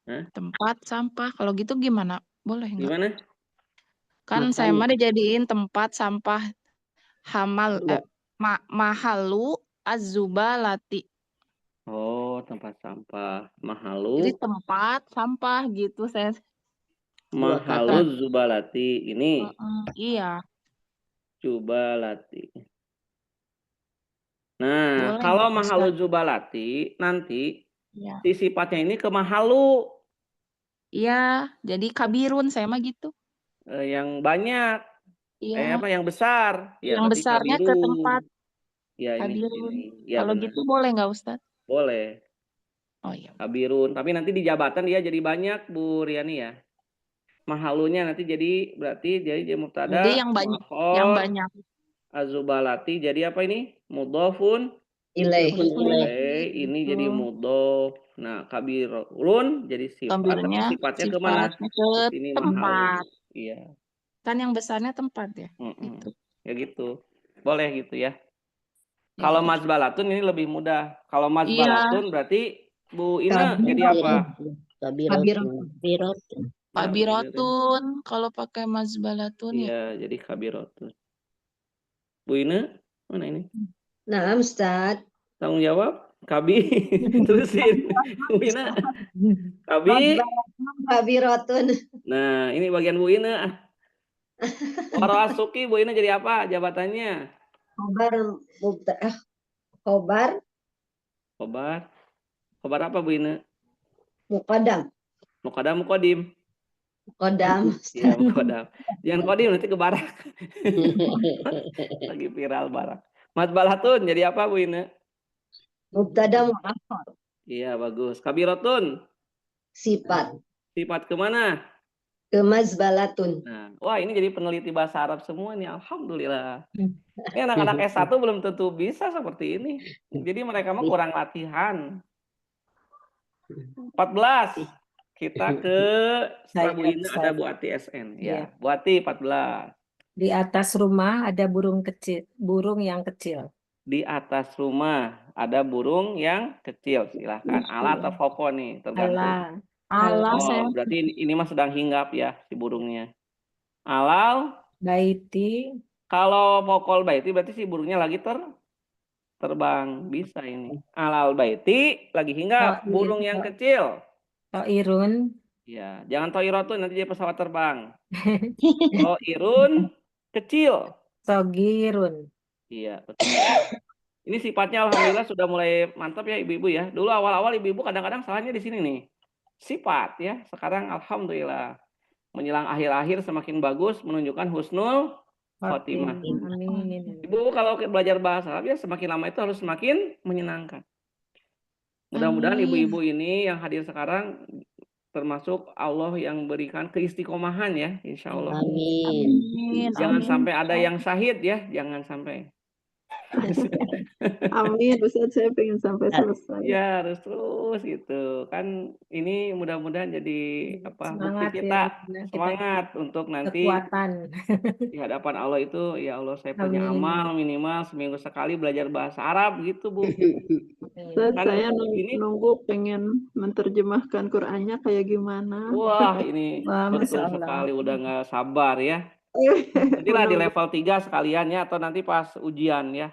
Hah? Tempat sampah. Kalau gitu gimana? Boleh nggak? gimana? Kan saya mah Makanya. dijadiin tempat sampah mahalu az-zubalati. Oh, tempat sampah. Jadi Mahalu tempat sampah gitu saya. Dua kata. Mahalu zubalati. Ini Iya, Jubalati. Nah, boleh kalau nggak, mahalu Ustaz? zubalati nanti Iya. si sifatnya ini ke mahalu Iya, jadi kabirun saya mah gitu. yang banyak, Iya, yang besar. Ya, yang berarti besarnya ke kabirun. tempat Ya, ini kabirun. Ya, Kalau benar. gitu boleh nggak, Ustaz? Boleh. Oh iya. Kabirun. Tapi nanti di jabatan dia jadi banyak, Bu Riani ya. Mahalunya nanti berarti jadi mubtada, Jadi yang banyak. azubalati jadi apa ini? Mudhofun Ilaih. ilaih. Ini jadi mudhof. Nah, kabirun jadi sifat, tapi Kabirunnya sifatnya kemana? sifatnya ke Di sini tempat. mahalu. Iya. Kan yang besarnya tempat ya. Mm-mm. Gitu. Ya gitu. Boleh gitu ya. Ya. Kalau mazbalatun ini lebih mudah. Kalau Iya. mazbalatun berarti Bu Ina jadi apa? Kabirotun. Kabirotun kalau pakai mazbalatun ya. Iya, jadi kabirotun. Bu Ina, mana ini? Nah, Ustaz. Tanggung jawab? Kabi, terusin. Bu Ina, Kabi. Kabirotun. Nah, ini bagian Bu Ina. Warasuki, Bu Ina jadi apa jabatannya? Khobar Khobar. Khobar apa Bu Ina? muqaddam. Muqaddam, muqaddim. Muqaddam. Iya, muqaddam. Jangan kodim nanti ke barak. Lagi viral barak. Mazbalatun jadi apa Bu Ina? Mubtada mu'akhkhar. Iya, bagus. Kabirotun. Sifat. Sifat kemana? Ke mazbalatun. Nah, wah ini jadi peneliti bahasa Arab semua nih, alhamdulillah. Ini anak-anak S1 belum tentu bisa seperti ini. Jadi mereka mah kurang latihan. 14. Kita ke setelah Bu Ina ada Bu Ati SN. Ya, Bu Ati 14. Di atas rumah ada burung yang kecil. Di atas rumah ada burung yang kecil. Silahkan. Ala atau foko nih, tergantung. Allah saya Oh, berarti ini mah sedang hinggap ya si burungnya. Alal. Baiti. Kalau pokol baiti berarti si burungnya lagi terbang. Bisa ini. Alal baiti lagi hinggap. Burung yang kecil. Toirun. Ya, jangan toirotun nanti jadi pesawat terbang. Toirun kecil. Sogirun. Iya, betul. Ini sifatnya alhamdulillah sudah mulai mantap ya ibu-ibu ya. Dulu awal-awal ibu-ibu kadang-kadang salahnya di sini nih. Sifat ya. Sekarang alhamdulillah menjelang akhir-akhir semakin bagus menunjukkan husnul khotimah. Amin. Ibu kalau belajar bahasa Arab ya semakin lama itu harus semakin menyenangkan. Mudah-mudahan ibu-ibu ini yang hadir sekarang termasuk Allah yang berikan keistiqomahan ya, insya Allah. Amin. Jangan sampai ada yang syahid ya, jangan sampai. Amin, Ustaz, saya pengen sampai selesai. Ya harus terus gitu kan. Ini mudah-mudahan jadi apa bukti kita semangat untuk nanti kekuatan di hadapan Allah itu ya Allah saya punya amal minimal seminggu sekali belajar bahasa Arab gitu Bu. Ustaz, saya nunggu pengen menerjemahkan Qur'annya kayak gimana. Wah ini betul sekali udah nggak sabar ya. Nantilah di level 3 sekalian ya atau nanti pas ujian ya.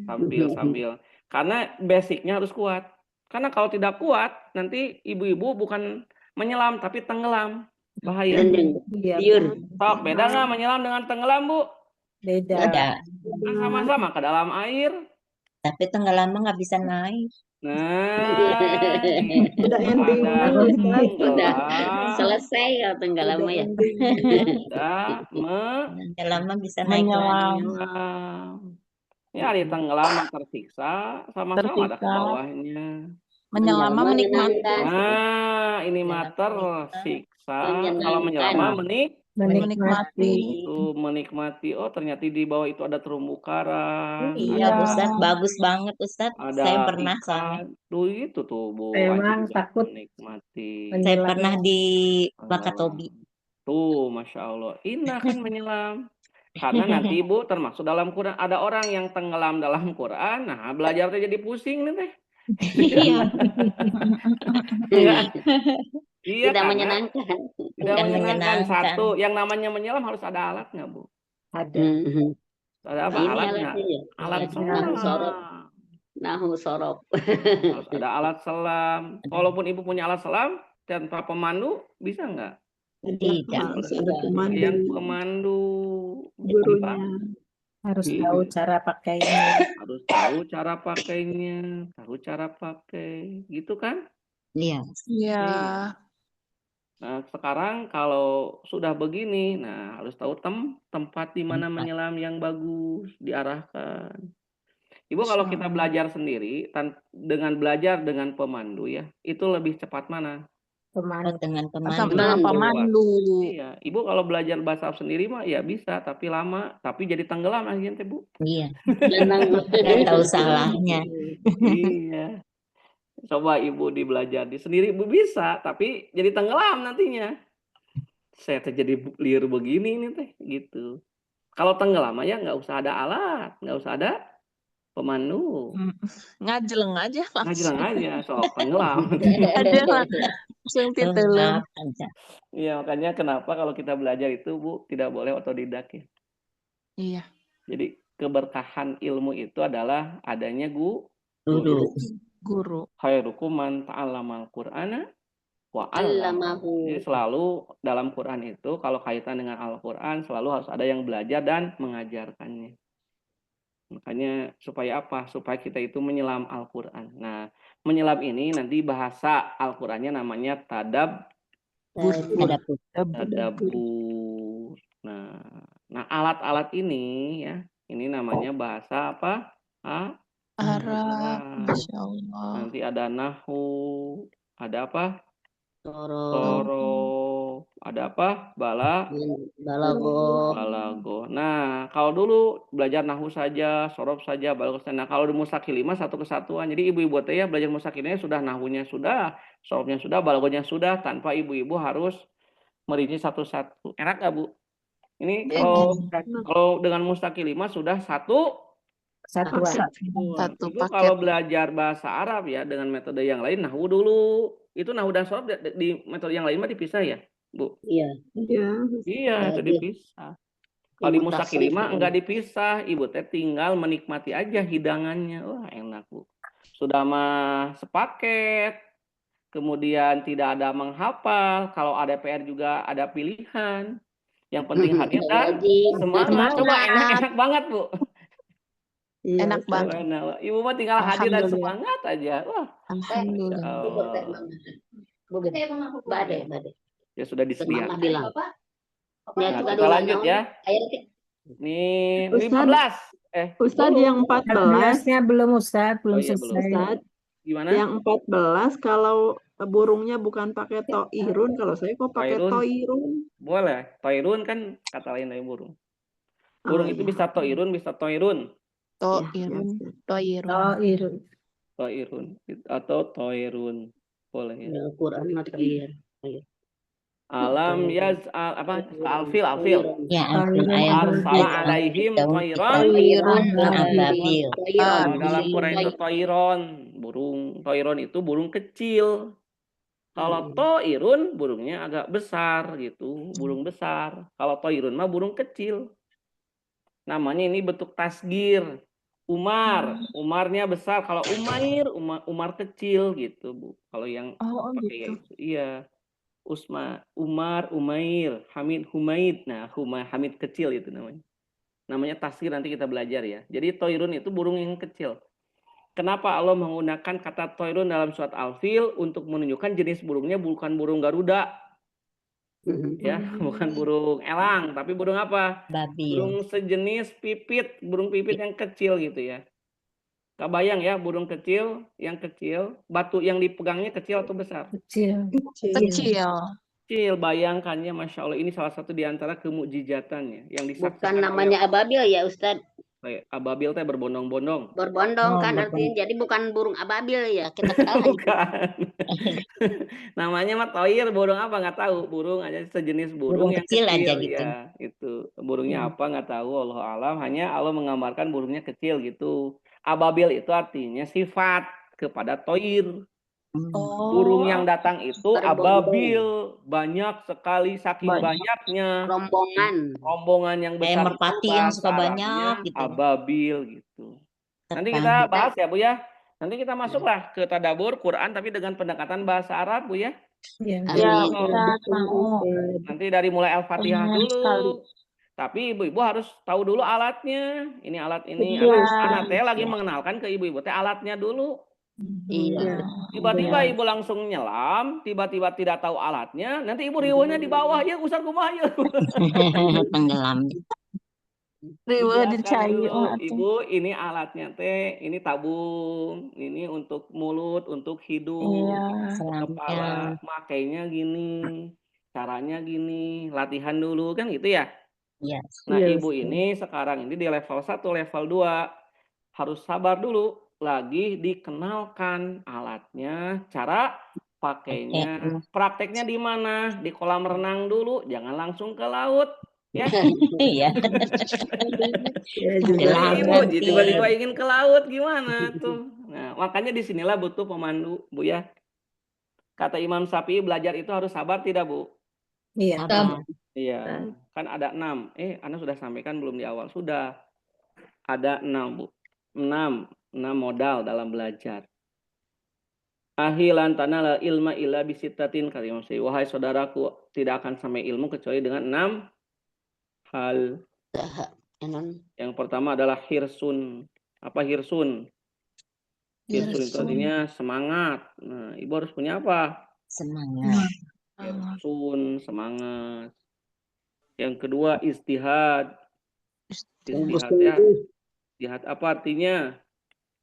Sambil karena basicnya harus kuat. Karena kalau tidak kuat nanti ibu-ibu bukan menyelam tapi tenggelam, bahaya. Sok beda nggak menyelam dengan tenggelam Bu? Beda. Kan sama-sama ke dalam air. Tapi tenggelam nggak bisa naik. Nah, udah ending. Udah selesai ya tenggelam ya. Tenggelam bisa naik lagi. Ya di tenggelam tersiksa, sama-sama ada ke bawahnya. Menyelam menikmati. Nah, ini mah tersiksa. Kalau menyelam menikmati. Itu menikmati. Oh, ternyata di bawah itu ada terumbu karang. Iya, Ustaz, bagus banget Ustaz. Saya pernah sana. Tuh itu tuh Bu. Memang takut menikmati. Saya pernah di Wakatobi. Tuh, Masya Allah. Indah kan menyelam. Karena nanti Ibu termasuk dalam Quran. Ada orang yang tenggelam dalam Quran. Nah, belajarnya jadi pusing nih teh. Iya. Iya, Tidak menyenangkan. Tidak bukan menyenangkan. menyenangkan. Satu, yang namanya menyelam harus ada alat nggak, Bu? Ada. Mhm. Ada apa Ini alatnya? alatnya ya. Alat Alat nahu sorop. selam. Nahu sorop. Harus ada alat selam. Walaupun Ibu punya alat selam, tanpa pemandu bisa nggak? Tidak. Harus ada Yang pemandu, pemandu. gurunya. Harus Iya. tahu cara pakainya. Harus tahu cara pakainya, tahu cara pakai, gitu kan? Iya. Iya. Nah, sekarang kalau sudah begini, nah harus tahu tempat di mana Tempat. menyelam yang bagus, diarahkan. Ibu kalau kita belajar sendiri, dengan belajar dengan pemandu ya, itu lebih cepat mana? Pemandu. Dengan Sama pemandu. dengan pemandu. Iya, Ibu kalau belajar bahasa Arab sendiri mah ya bisa, tapi lama, tapi jadi tenggelam akhirnya, Bu. Iya. Benang. Nggak tahu salahnya. Iya. Coba Ibu dibelajar di sendiri Ibu bisa, tapi jadi tenggelam nantinya. Saya teh jadi liar begini nih teh, gitu. Kalau tenggelam aja nggak usah ada alat, nggak usah ada pemandu. Ngajeleng aja Ngajelang langsung. aja, sok tenggelam. Ada langsung titelung. Lengkap aja. Iya, makanya kenapa kalau kita belajar itu Bu, tidak boleh otodidak ya. Iya. Jadi keberkahan ilmu itu adalah adanya Guru. Guru. khairukum man ta'allamal Qur'ana wa 'allamahu. Allamahu. Jadi selalu dalam Quran itu kalau kaitan dengan Al-Quran selalu harus ada yang belajar dan mengajarkannya. Makanya supaya apa? Supaya kita itu menyelam Al-Quran. Nah, menyelam ini nanti bahasa Al-Qurannya namanya Tadabbur. tadabbur. Nah, alat-alat ini ya, ini namanya bahasa apa? Arab. Arab. Masya Allah. Nanti ada nahu, ada apa? Sorop. Sorof, ada apa? Balago. Balago. Nah, kalau dulu belajar nahu saja, sorof saja, balago saja. Nah, kalau di mustakilima satu kesatuan. Jadi ibu-ibu teh ya belajar mustakilima sudah nahunya sudah, sorofnya sudah, balagonya sudah, tanpa ibu-ibu harus merinci satu-satu. Enak nggak, Bu? Ini kalau dengan mustakilima sudah satu Kesatuan. Satu Ibu paket. kalau belajar bahasa Arab ya dengan metode yang lain, nahu dulu. Itu nahu dan sorof di metode yang lain mah dipisah ya, Bu? Iya. Iya. Iya, itu dipisah. Kalau di mustakilima enggak dipisah, Ibu teh tinggal menikmati aja hidangannya. Wah, enak, Bu. Sudah mah sepaket. Kemudian tidak ada menghafal, kalau ada PR juga ada pilihan. Yang penting hadir dan semangat. Coba enak-enak banget, Bu. Iya, Enak Ustaz. banget. Ibu mah tinggal hadir dan Alhamdulillah. semangat aja. Wah, Alhamdulillah. Bade. ya sudah disediakan. Mama bilang. Nah, kita lanjut ya. Nih, Ustaz. 15. Ustaz yang 14, 14-nya belum Ustaz, belum Oh iya, belum. selesai. Ustaz, Gimana? yang 14 kalau burungnya bukan pakai toirun, kalau saya kok pakai Toirun. toirun. Boleh. Toirun kan kata lain dari burung. Burung Oh, itu iya. bisa toirun, bisa toirun. Toirun. Ya. Toirun. Oh, Irun. Toirun atau toirun. Boleh ya. Al-Quran mah terakhir. Alam yaz'al apa? Alfil. Ya, ampun ayat Arsala alaihim toiron. Toirun ababil. Dalam Quran itu toiron, burung. Toiron itu burung kecil. Kalau toirun burungnya agak besar gitu, burung besar. Kalau toirun mah burung kecil. Namanya ini bentuk tasgir. Umarnya besar. Kalau Umar kecil gitu, Bu. Kalau yang Oh, pakai gitu. itu, iya. Umair, Hamid, Humaid. Nah, Hamid kecil itu namanya. Namanya tasgir, nanti kita belajar ya. Jadi toirun itu burung yang kecil. Kenapa Allah menggunakan kata toirun dalam surat Al-Fil untuk menunjukkan jenis burungnya bukan burung Garuda. Ya, bukan burung elang, tapi burung apa? Babil. Burung sejenis pipit, burung pipit yang kecil gitu ya. Kebayang ya, burung kecil, yang kecil, batu yang dipegangnya kecil atau besar? Kecil. Kecil. Kecil, bayangkannya, Masya Allah, ini salah satu di antara kemukjizatannya yang disaksikan Bukan namanya ababil ya Ustadz. oleh ababil teh berbondong-bondong. Berbondong kan artinya. Jadi bukan burung ababil ya. Kita kenal. Bukan. Namanya mah toir, burung apa nggak tahu. Burung aja sejenis burung Burung yang kecil kecil aja gitu. ya. Itu burungnya apa nggak tahu. Allah alam. Hanya Allah menggambarkan burungnya kecil gitu. Ababil itu artinya sifat kepada toir. Burung Oh, yang datang itu Berbondong. ababil, banyak sekali, saking banyak. banyaknya. Rombongan. Rombongan yang Kayak besar itu merpati yang bahasa suka banyak Arabnya gitu. ababil gitu. Nanti kita Tetangga. bahas ya Bu ya. Nanti kita masuklah ke tadabur Quran tapi dengan pendekatan bahasa Arab Bu ya. Ya. Ya, Amin. Ustaz, mau. Nanti dari mulai Al-Fatihah Pengen sekali. dulu. Tapi ibu-ibu harus tahu dulu alatnya. Ini alat ini. Iya. Anak teh lagi mengenalkan ke ibu-ibu teh alatnya dulu. Iya. Tiba-tiba ibu langsung nyelam, tiba-tiba tidak tahu alatnya, nanti ibu riweuhnya di bawah ya, Ustaz kumaha ya. Tenggelam. Riweuh Iya, kan dicai dulu, mah teh. ibu ini alatnya teh, ini tabung, ini untuk mulut, untuk hidung, Iya. Selamnya. kepala, makainya gini, caranya gini, latihan dulu kan gitu ya. Iya. Nah, Iya, ibu Ustaz. ini sekarang ini di level 1, level 2 harus sabar dulu, lagi dikenalkan alatnya, cara pakainya, prakteknya di mana? Di kolam renang dulu, jangan langsung ke laut, ya. Iya. Ya Jadi juga. ibu Nanti. tiba-tiba ingin ke laut gimana tuh? Nah, makanya disinilah butuh pemandu, Bu ya. Kata Imam Syafi'i belajar itu harus sabar tidak, Bu? Iya. Sabar. Iya, kan ada 6. Anda sudah sampaikan belum di awal? Sudah. Ada 6, Bu. 6 modal dalam belajar. Ahilan tanala ilma illa bisittatin kata Imam Syafi'i. Wahai saudaraku, tidak akan sampai ilmu kecuali dengan 6 hal. Yang pertama adalah hirsun. Apa hirsun? Hirsun itu artinya semangat. Nah, ibu harus punya apa? Semangat. Hirsun, semangat. Yang kedua istihad. Istihad ya. Istihad apa artinya?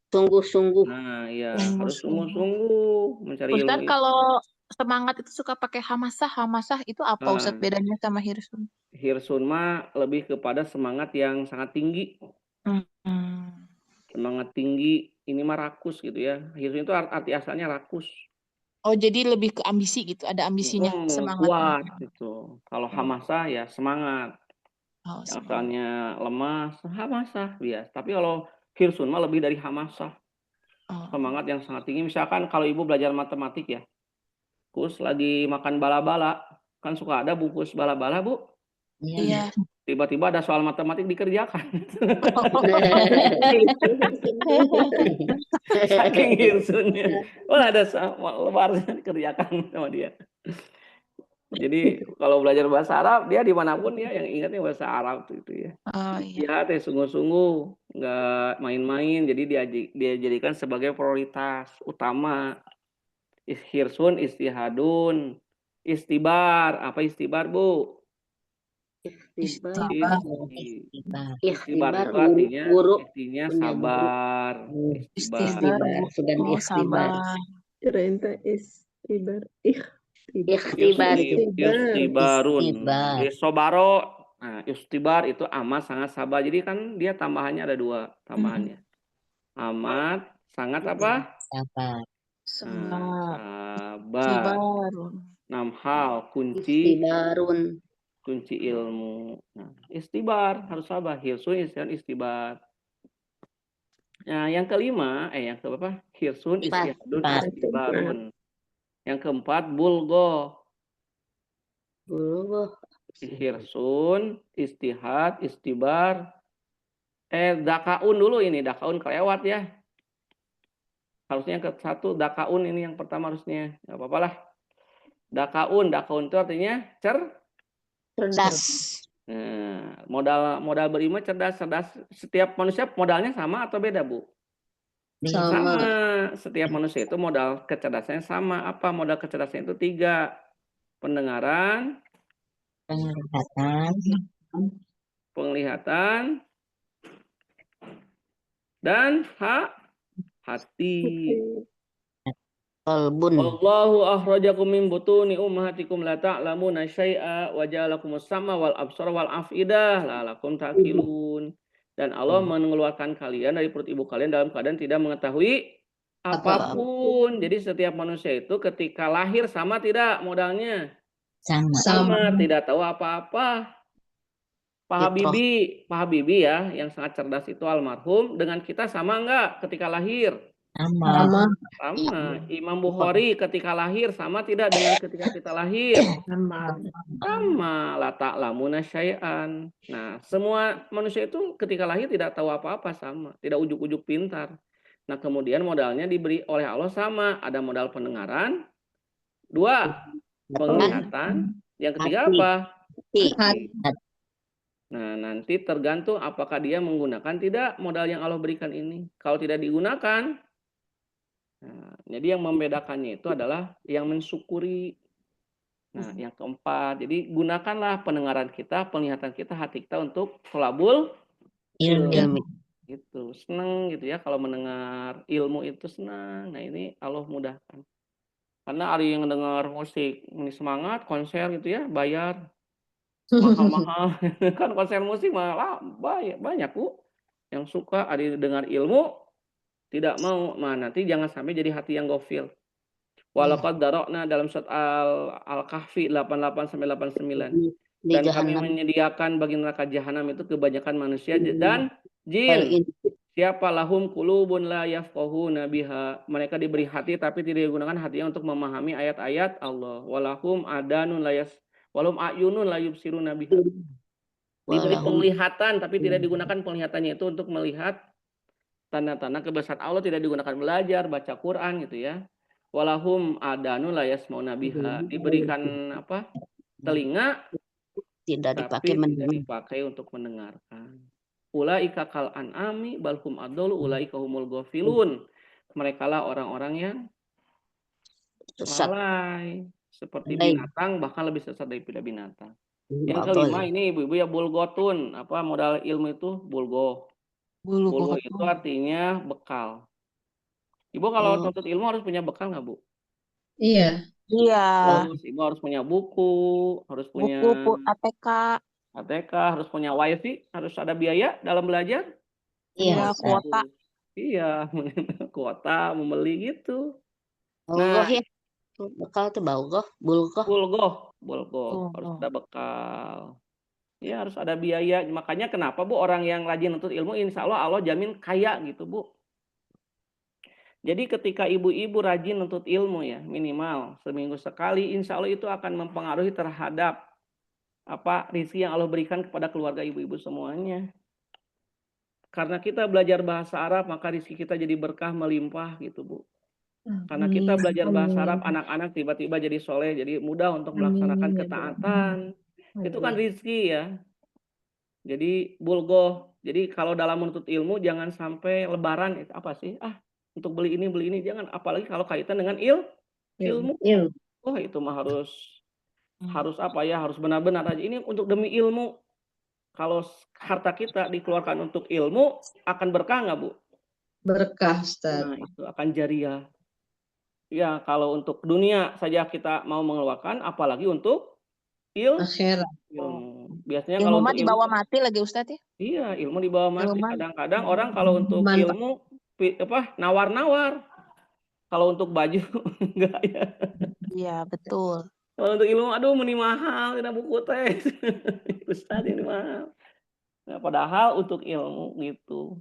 Sungguh-sungguh. Nah, ya harus sungguh-sungguh mencari Ustaz, ilmu itu. kalau semangat itu suka pakai hamasah. Hamasah itu apa Ustaz Nah, bedanya sama hirsun? hirsun mah lebih kepada semangat yang sangat tinggi. Hmm. Semangat tinggi, ini mah rakus gitu ya. Hirsun itu arti asalnya rakus. Oh, jadi lebih ke ambisi gitu. Ada ambisinya, semangatnya. Kuat gitu. Kalau hamasah ya semangat. Oh, Yang semangat. asalnya lemah, hamasah biasa. Tapi kalau hirsun mah lebih dari hamasah. Oh. Semangat yang sangat tinggi. Misalkan kalau ibu belajar matematik ya. Terus lagi makan bala-bala. Kan suka ada bungkus bala-bala, Bu. Iya. Tiba-tiba ada soal matematik dikerjakan. Saking hirsunnya. Oh, ada lebarnya dikerjakan sama dia. Jadi kalau belajar bahasa Arab, dia dimanapun ya yang ingatnya bahasa Arab itu ya. Oh, iya. Ya, sungguh-sungguh, nggak main-main. Jadi dia jadikan sebagai prioritas utama. Hirsun, istihadun, istibar. Apa istibar, Bu? Ikhtibar. Istibar Ikhtibar. itu artinya Guru. intinya Punya sabar. Istibar. Sudah Oh, ikhtibar. sabar. Kirain teh istibar. Ikhtibar. Istibarun. Sobaro. Nah, istibar itu amat sangat sabar. Jadi kan dia tambahannya ada 2 tambahannya. Amat sangat apa? Sabar. Sabar. 6 hal kunci Ikhtibarun. kunci ilmu. Nah, istibar harus sabar. Hirsun istibar. Nah, yang kelima, yang keberapa? Hirsun, istihadun, istibarun. Yang keempat, bulgo. Bulgo. Hirsun, istihad, istibar. Dakaun dulu ini, dakaun kelewat ya. Harusnya yang ke-1 dakaun ini yang pertama harusnya. Enggak apa-apa lah. Dakaun itu artinya Cerdas. Nah, modal berilmu cerdas. Setiap manusia modalnya sama atau beda, Bu? Sama. Setiap manusia itu modal kecerdasannya sama. Apa modal kecerdasannya itu 3. Pendengaran, penglihatan, dan hati. Qalbun. Wallahu akhrajakum min butuni ummahatikum la ta'lamuna syai'a wa ja'alakumus sam'a wal absara wal afidah la'allakum ta'qilun. Dan Allah mengeluarkan kalian dari perut ibu kalian dalam keadaan tidak mengetahui apapun. Jadi setiap manusia itu ketika lahir sama tidak modalnya? Sama, tidak tahu apa-apa. Pak Habibie ya yang sangat cerdas itu almarhum dengan kita sama enggak ketika lahir? Sama. Sama. Sama. Imam Bukhari ketika lahir sama tidak dengan ketika kita lahir? Sama. Sama. La ta'lamuna syai'an. Nah, semua manusia itu ketika lahir tidak tahu apa-apa, sama. Tidak ujuk-ujuk pintar. Nah, kemudian modalnya diberi oleh Allah sama. Ada modal pendengaran. 2, penglihatan. Yang ketiga Hati. apa? Hati. Nah, nanti tergantung apakah dia menggunakan tidak modal yang Allah berikan ini. Kalau tidak digunakan, nah, jadi yang membedakannya itu adalah yang mensyukuri. Nah, yang keempat, jadi gunakanlah pendengaran kita, penglihatan kita, hati kita untuk thalabul ilmu. Ilmu. Gitu, senang gitu ya kalau mendengar ilmu itu senang. Nah, ini Allah mudahkan. Karena ada yang dengar musik, ini semangat, konser gitu ya, bayar mahal-mahal. Kan konser musik malah banyak Bu yang suka, ada yang dengar ilmu tidak mau. Nah, nanti jangan sampai jadi hati yang gofil. Walaqad darokna dalam surat Al-Kahfi 88 sampai 89. Di Dan kami jahanam. menyediakan bagi neraka jahanam itu kebanyakan manusia dan jin. Siapa lahum qulubun la yafqahuna biha. Mereka diberi hati tapi tidak digunakan hatinya untuk memahami ayat-ayat Allah. Walahum adanun walum ayunun la yubsiruna biha. Diberi penglihatan tapi tidak digunakan penglihatannya itu untuk melihat tanda-tanda kebesaran Allah, tidak digunakan belajar, baca Quran gitu ya. Walahum adanun la yasmauna biha. Diberikan apa? Telinga Tidak dipakai tapi tidak mendengar. dipakai untuk mendengarkan. Ulaika kal an'ami balhum adolu ulaika humul ghafilun. Mereka lah orang-orang yang Sesat. lalai, seperti Lalai. binatang, bahkan lebih sesat daripada binatang. Yang Betul. kelima ini ibu-ibu ya bulgotun. Apa modal ilmu itu? Bulgo. Bulgo itu artinya bekal. Ibu kalau Oh. tuntut ilmu harus punya bekal nggak, Bu? Iya. Iya. Terus ibu harus punya buku, harus punya Buku ATK. ATK, harus punya wifi, harus ada biaya dalam belajar. Iya, Iya. kuota. Iya, kuota, membeli gitu. Bulgoh ya. Bekal tuh bulgoh. Bulgoh, harus ada bekal. Ya, harus ada biaya. Makanya kenapa Bu orang yang rajin nuntut ilmu, insya Allah jamin kaya gitu Bu. Jadi ketika ibu-ibu rajin nuntut ilmu ya, minimal seminggu sekali, insya Allah itu akan mempengaruhi terhadap apa rezeki yang Allah berikan kepada keluarga ibu-ibu semuanya. Karena kita belajar bahasa Arab, maka rezeki kita jadi berkah melimpah gitu Bu. Karena kita belajar bahasa Arab, anak-anak tiba-tiba jadi soleh, jadi mudah untuk melaksanakan ketaatan. Itu kan rezeki ya. Jadi bulgoh. Jadi kalau dalam menuntut ilmu jangan sampai lebaran itu apa sih? Untuk beli ini jangan. Apalagi kalau kaitan dengan ilmu. Oh itu mah harus apa ya? Harus benar-benar aja. Ini untuk demi ilmu. Kalau harta kita dikeluarkan untuk ilmu akan berkah nggak Bu? Berkah, Ustaz. Nah itu akan jariah. Ya kalau untuk dunia saja kita mau mengeluarkan, apalagi untuk Akhirat. ilmu. Biasanya Ilmu kalau mah untuk dibawa mati lagi Ustadz ya. Iya, ilmu dibawa mati. Ilmu. Kadang-kadang orang kalau untuk Mantap. ilmu nawar-nawar. Kalau untuk baju enggak ya. Iya, betul. Kalau untuk ilmu aduh meni mahal, tidak buku teh. Ustaz ini mahal. Nah, padahal untuk ilmu gitu.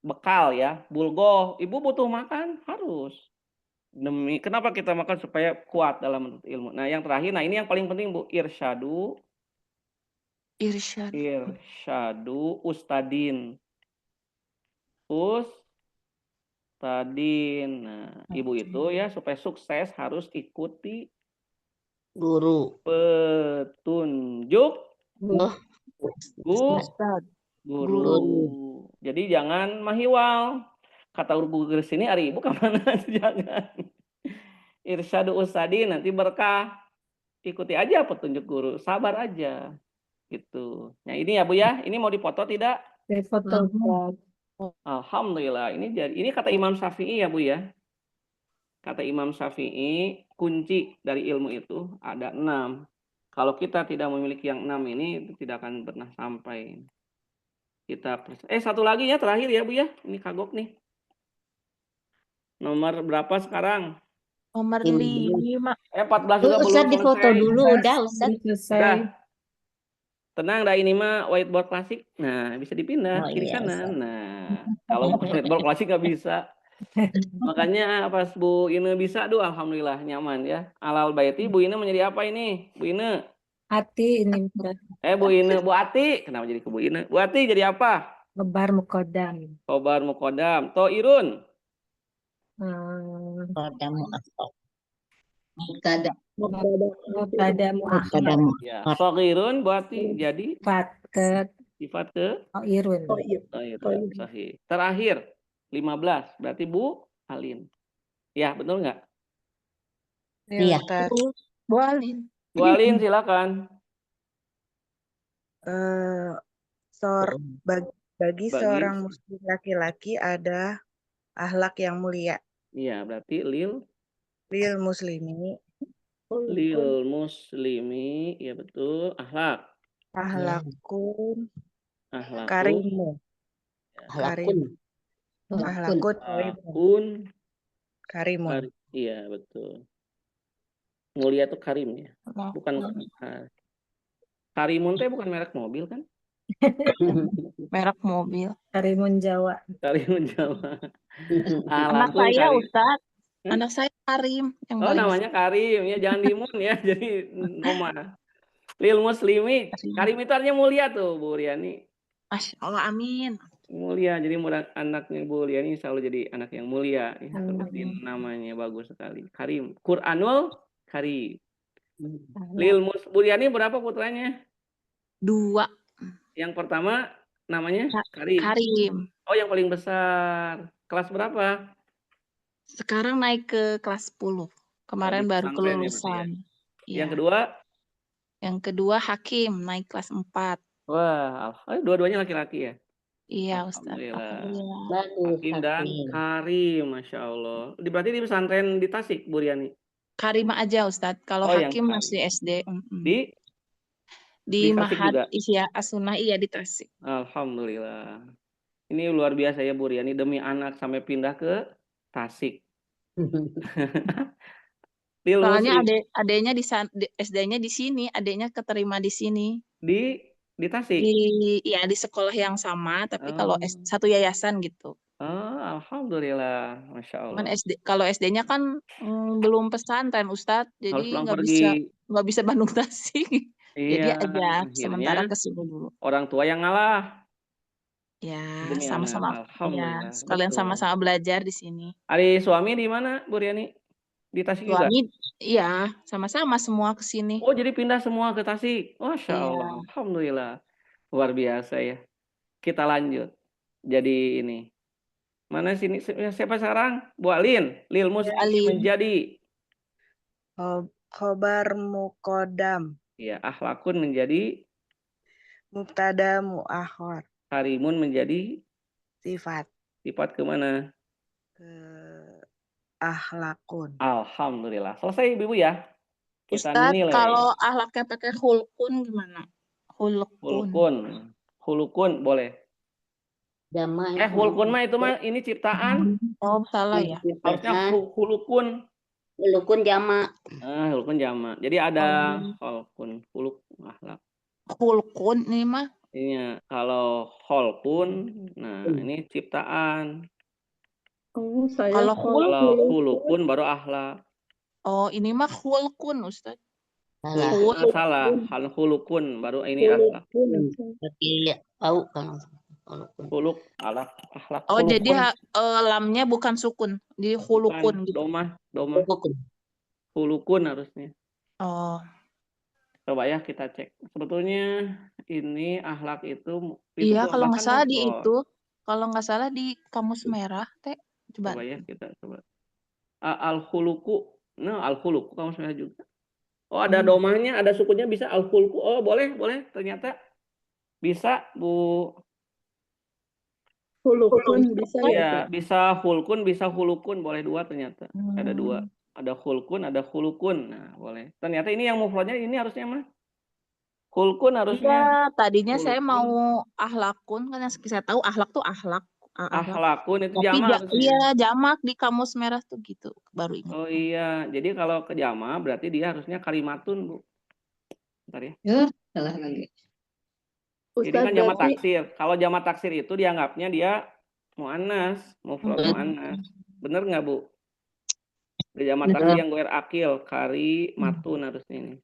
Bekal ya, bulgoh. Ibu butuh makan harus. Kenapa kita makan supaya kuat dalam menuntut ilmu. Nah, yang terakhir, nah ini yang paling penting Bu, irsyadu ustadin. Ustadin. Nah, ibu itu ya supaya sukses harus ikuti Guru. petunjuk guru. Jadi jangan mahiwal. Kata guru sini ari ibu kemana? Jangan. Irsyadu ustadin nanti berkah. Ikuti aja petunjuk guru, sabar aja. Gitu. Nah, ini ya Bu ya. Ini mau dipoto tidak? Foto. Alhamdulillah. Ini kata Imam Syafi'i ya Bu ya. Kata Imam Syafi'i, kunci dari ilmu itu ada 6. Kalau kita tidak memiliki yang 6 ini tidak akan pernah sampai. Satu lagi ya terakhir ya Bu ya. Ini kagok nih. Nomor berapa sekarang? Nomor 5. 14 juga belum Ustadz di foto selesai. dulu udah Ustadz. Udah. Tenang dah, ini mah whiteboard klasik. Nah, bisa dipindah Oh, kiri iya, kanan. Ustaz. Nah, kalau whiteboard klasik nggak bisa. Makanya pas Bu Ine bisa, alhamdulillah nyaman ya. Alal baiti Bu Ine menjadi apa ini? Bu Ine. Hati ini Ustaz. Bu Ine, Bu Ati. Kenapa jadi ke Bu Ine? Bu Ati jadi apa? Khobar mukodam. Khobar muqaddam. Toirun. Pada mu'akhir. Mubtada. Mubtada muakhir. Pada Ya. mu'akhir. Soghirun Bu Ati jadi Sifat ke sifat ke irun. Toirun. Sahih. Terakhir 15. Berarti Bu Alin. Ya, betul nggak? Iya. Ustaz. Bu Alin. Bu Alin silakan. Eh, bagi Bagi seorang muslim laki-laki ada akhlak yang mulia. Iya, berarti lil Muslimi, muslimi, ya betul. Akhlak. ahlakun, Akhlakun. karimu. Halakun. Ahlakun, Akhlakun. karimun. Iya, betul. Mulia itu karim ya. Bukan Karimun teh bukan merek mobil kan? Merek mobil. Karimun Jawa. Karimun Jawa. Anak Alakun saya Karim. Ustaz. Anak saya Karim yang Oh, paling namanya Karim ya, jangan dimun ya. Jadi koma. Lil muslimi. Karim itu artinya mulia tuh, Bu Riani. Masya Allah, amin. Mulia. Jadi anaknya Bu Riani selalu jadi anak yang mulia. Ya, Amin. seperti namanya bagus sekali. Karim. Quranul Karim. Lil Bu Riani berapa putranya? 2. Yang pertama namanya Karim. Karim. Oh, yang paling besar. Kelas berapa? Sekarang naik ke kelas 10. Kemarin di baru pesantren ya berarti kelulusan. Iya. Yang kedua? Yang kedua Hakim, naik kelas 4. Wah, dua-duanya laki-laki ya? Iya, Ustaz. Alhamdulillah. Alhamdulillah. Bagus. Hakim dan Karim, Masya Allah. Berarti di pesantren di Tasik, Bu Riani? Karim aja, Ustaz. Kalau Oh, yang Hakim Karim. masih SD. Di Di Tasik Mahad juga? Isya As-Sunnah, iya di Tasik. Alhamdulillah. Ini luar biasa ya Bu Riani, demi anak sampai pindah ke Tasik. Soalnya adeknya SD-nya di sini, adeknya keterima di sini. Di Tasik? Di sekolah yang sama, tapi kalau satu yayasan gitu. Alhamdulillah, Masya Allah. Cuman kalau SD-nya kan belum pesantren, Ustadz, Harus jadi pulang nggak pergi. bisa Bandung Tasik. Jadi Iya, aja akhirnya sementara ke sini dulu. orang tua yang ngalah. Ya, Demi sama-sama. anak. Alhamdulillah. Ya, sekalian Betul. sama-sama belajar di sini. Ari suami di mana, Bu Riani? Di Tasik juga? Suami, iya, sama-sama semua ke sini. Oh, jadi pindah semua ke Tasik. Masya Iya. Allah. Alhamdulillah. Luar biasa ya. Kita lanjut. Jadi ini. Mana sini? Siapa sekarang? Bu Alin. Lil Muslimi Alin. menjadi. Khobar muqaddam, Ya, akhlakun menjadi. mubtada muakhir, Karimun menjadi. sifat Sifat kemana? ke akhlakun. Alhamdulillah. Selesai Ibu ya. Kita Ustadz, nilai. kalau ahlaknya pakai hulkun gimana? Hulkun. Hulukun boleh. Damai. Hulkun mah itu mah ini ciptaan. Oh, salah ya. Harusnya hulukun. Hulukun jamak. Hulukun jama. Jadi ada hulkun, huluk, akhlak. Hulkun ini mah. Ini kalau hulkun, nah ini ciptaan. Kalau hulukun baru akhlak. Oh, ini mah hulkun, Ustadz. Salah. Hulukun baru ini akhlak. Berarti tahu kan. Huluk, akhlak. Oh, hulukun. jadi lamnya bukan sukun, di hulukun gitu. Doma. Hulukun. Hulukun harusnya. Oh, Coba ya kita cek. Sebetulnya ini akhlak itu iya, kalau nggak bahkan salah di mufrad. itu, kalau nggak salah di Kamus Merah, Teh. Coba ya kita coba. Al-khuluku. Nah, al-khuluku kamu merah juga. Oh, ada domahnya, ada sukunya, bisa al-khuluku. Oh, boleh. Ternyata bisa, Bu. Hulukun bisa ya? Ya, bisa hulkun, bisa hulukun, boleh dua ternyata. Ada dua. Ada hulkun, ada hulukun. Nah, boleh. Ternyata ini yang mufradnya ini harusnya mah. Hulkun harusnya. Iya, tadinya saya Hulukun. mau ahlakun, kan yang saya tahu ahlak tuh ahlak. Akhlakun itu Tapi jamak harusnya. iya, jamak di Kamus Merah tuh gitu, baru ingat. Oh iya, jadi kalau ke jamak berarti dia harusnya kalimatun, Bu. Bentar ya. Salah lagi. Jadi kan jamak taksir. Kalau jamak taksir itu dianggapnya dia muannas, mufrad muannas. Bener nggak, Bu? Jama taksir yang goer akil, kari matun harusnya ini.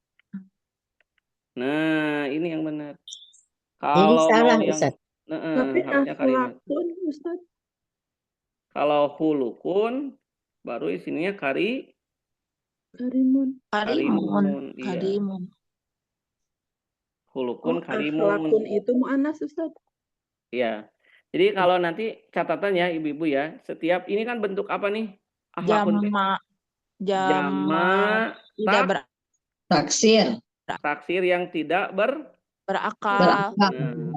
Nah, ini yang benar. Jadi Kalau salah, mau yang Ustaz. Tapi harusnya kalimat. akhlakun, Ustaz. Kalau hulukun baru isinya Karimun. Karimun. karimun. Iya. Karimun. Hulukun Oh, karimun. akhlakun itu mu'anas, Ustaz. Iya. Jadi kalau nanti catatannya ibu-ibu ya, setiap ini kan bentuk apa nih? Akhlakun teh. Jama tidak Taksir. taksir yang tidak berakal. Nah,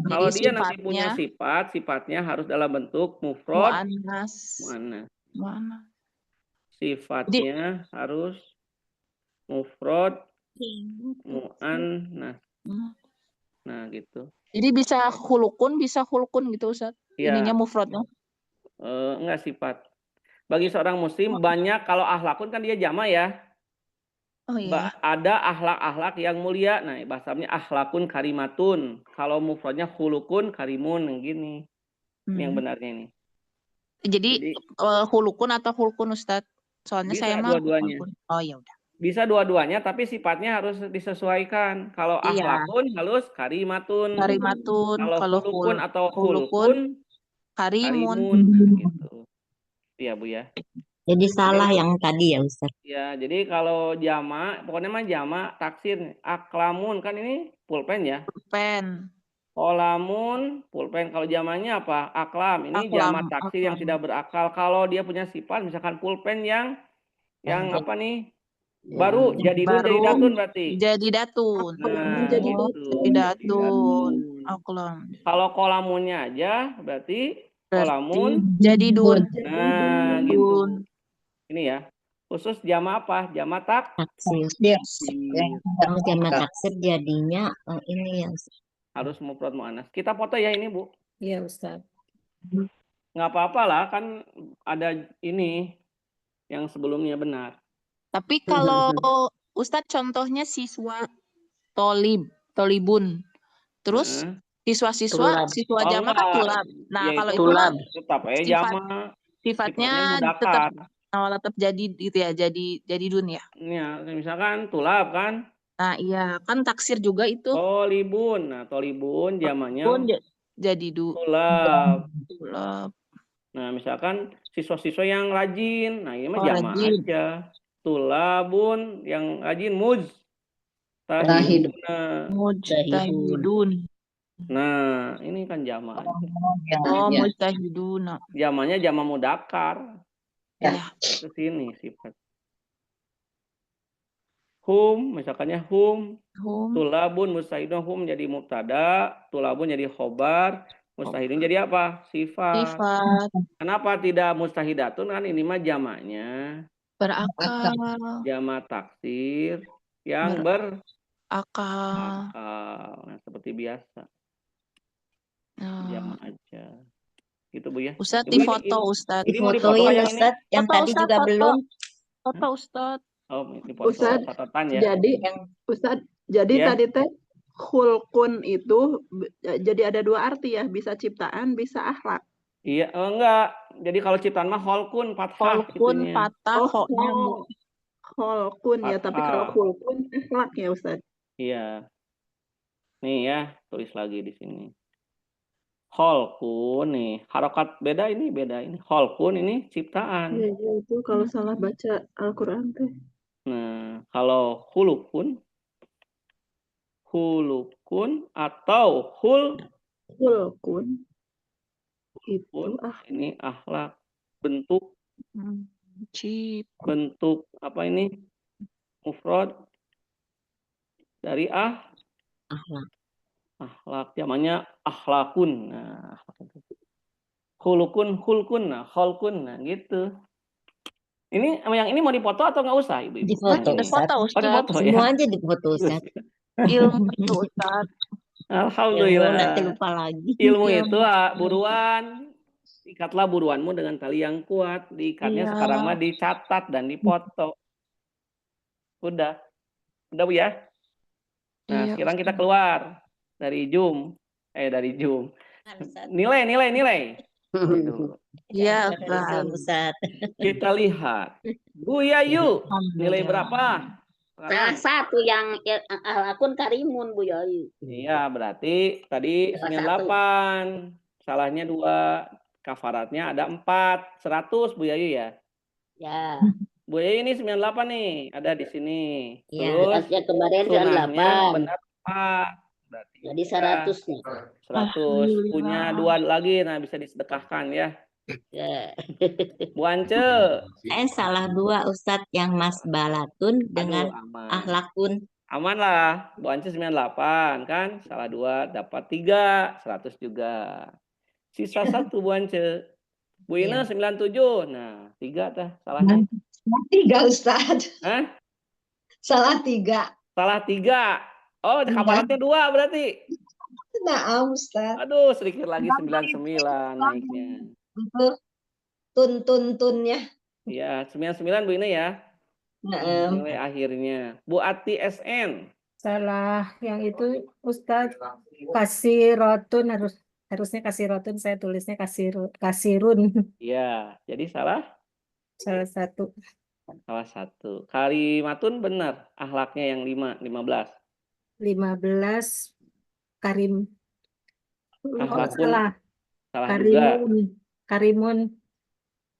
kalau Jadi dia nanti punya sifat, sifatnya harus dalam bentuk mufrad, mu'annas. mu'annas. Sifatnya harus mufrad, mu'annas. Nah, gitu. Jadi bisa hulukun gitu, Ustaz. Iya. Ininya mufradnya. Enggak sifat. Bagi seorang muslim banyak kalau akhlakun kan dia jama ya. Oh iya. Ada akhlak-akhlak yang mulia. Nah, bahasanya akhlakun karimatun. Kalau mufradnya hulukun karimun gini. Ini yang benarnya ini. Jadi hulukun atau hulkun, Ustaz? Soalnya bisa saya mah dua-duanya. hulkun. Oh ya udah. Bisa dua-duanya tapi sifatnya harus disesuaikan. Kalau akhlakun halus karimatun. Kalau hulukun atau hulkun karimun. Nah, gitu. Iya, Bu ya. Jadi salah yang tadi ya, Ustaz. Ya, jadi kalau jama, pokoknya mah jama taksir. Aklamun kan ini pulpen ya. Pulpen. Kolamun pulpen. Kalau jamanya apa? Aklam. Ini jama taksir yang tidak berakal. Kalau dia punya sifat misalkan pulpen yang apa nih? Baru jadi datun berarti. Jadi datun. Nah, Jadi gitu. datun. Aklam. Kalau kolamunnya aja berarti kolamun jadi dun. Nah, gitu. Ini ya. Khusus jama apa? Jama Taksir. Kalau jama taksir jadinya ini yang harus mufrad mu'annas. Kita foto ya ini, Bu. Iya, Ustaz. Nggak apa-apa lah, kan ada ini yang sebelumnya benar. Tapi kalau Ustadz contohnya siswa tolibun. Terus siswa jama kan tulab. Nah, ya, kalau itu itu tetap aja jama. Sifatnya tetap jadi gitu ya, jadi dun ya. Ya, misalkan tulab kan. Nah, iya, kan taksir juga itu. Tolibun. Nah, tolibun jamanya jadi tulab. Tulab. Nah, misalkan siswa-siswa yang rajin. Nah, ini mah jama aja. Tulabun yang rajin mujtahidun. Nah, ini kan jama aja. Oh, mujtahidun. Jamanya jama mudakar. Ya. Ke sini sifat. Hum, misalkannya hum. Tulabun mustahidun hum jadi mubtada, tulabun jadi khobar, mustahidun jadi apa? Sifat. Kenapa tidak mustahidatun? Kan ini mah jamanya berakal. Jama taksir yang berakal. Nah, seperti biasa. Jama aja. Gitu, Bu ya. Ustadz di foto, Ustadz. Difotoin, Ustadz. Yang tadi juga belum. Foto, Ustadz. Oh, ini foto catatan ya. Jadi tadi teh hulkun itu jadi ada dua arti ya, bisa ciptaan, bisa akhlak. Iya, enggak. Jadi kalau ciptaan mah holkun fathah. Holkun patah, holkun ya, tapi kalau hulkun akhlak ya, Ustaz. Iya. Nih ya, tulis lagi di sini. Holkun nih, harokat beda ini. Holkun ini ciptaan. Iya, itu kalau salah baca Al-Qur'an teh. Nah, kalau hulukun atau hulkun itu ini akhlak, bentuk bentuk apa ini mufrad dari akhlak namanya akhlakun. Nah, hulkun nah holkun nah gitu. Ini yang ini mau dipoto atau nggak usah, Ibu? Difoto, Ustaz. Difoto ya. Semua aja difoto, Ustaz. Ilmu itu, Ustaz. Alhamdulillah. Nanti lupa lagi. Ilmu itu buruan. Ikatlah buruanmu dengan tali yang kuat. Diikatnya sekarang mah dicatat dan dipoto. Udah Bu ya. Nah, sekarang kita keluar dari Zoom. Nilai. Ini dulu. Iya, Assalamualaikum, Ustaz. Ustaz. Kita lihat. Bu Yayu, nilai berapa? Salah Sekarang. satu yang akun Karimun Bu Yayu. Iya, berarti tadi Salah 98. Salahnya 2. Kafaratnya ada 4. 100 Bu Yayu ya. Ya. Bu Yayu ini 98 nih, ada di sini. Iya. Terus Yang kemarin sunahnya 98. benar 4. Berarti Jadi kita 100 nih. 100. Punya 2 lagi, nah bisa disedekahkan ya. Ya. Bu Ance, Saya salah 2 Ustadz, yang Mas Balatun dengan aduh aman. Ahlakun. Aman lah, Bu Ance 98 kan, salah 2 dapat 3, 100 juga. Sisa 1 Bu Ance. Bu Ina Iya. 97, nah 3 tah salahnya. Salah 3 Ustaz. Hah? Salah 3. Salah 3. Oh, kafaratnya 2 berarti. Nah, Ustaz. Aduh, sedikit lagi 99 naiknya. Itu tunnya. Iya, 99 Bu Ina ya. Nah, Nilai akhirnya. Bu Ati SN. Salah yang itu Ustadz, kasih rotun harusnya kasih rotun, saya tulisnya kasirun. Iya, jadi salah Salah satu. salah 1. Kalimatun benar, akhlaknya yang 15. 15 Karim. Oh, Akhlakun salah. salah juga. Karimun.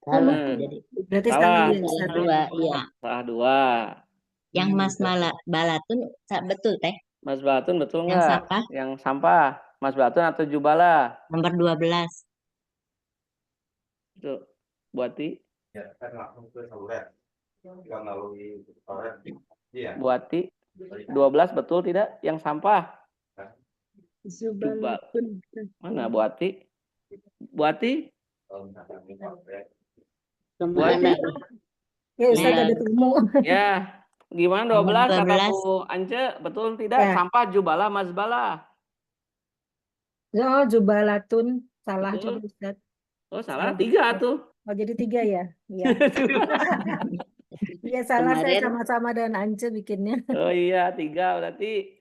Nah, Jadi Berarti salah. sama ya Salah Ustadz. 2, iya. Salah 2. Yang Mas Balatun betul teh, Mas Batun betul yang nggak? sampah Yang sampah. Mas Batun atau Jubala? nomor 12. Itu. Buati. Ya, kan langsung ke saluran. Nggak melalui toren. Iya. Buati. 12 betul tidak? Yang sampah. Jubal. Mana Buati? Buati? kemana? Ya Ustadz Ya. ada tamu. Ya. Gimana 12 Nomor kata 12. Bu Ance? Betul tidak? Ya. Sampah Jubala Mazbala. Oh, Jubalatun. Salah Betul. juga Ustadz. Oh, salah 3 tuh. Oh, jadi 3 ya? Iya. Iya, salah saya Kemarin- sama-sama dengan Ance bikinnya. Oh iya, 3 berarti.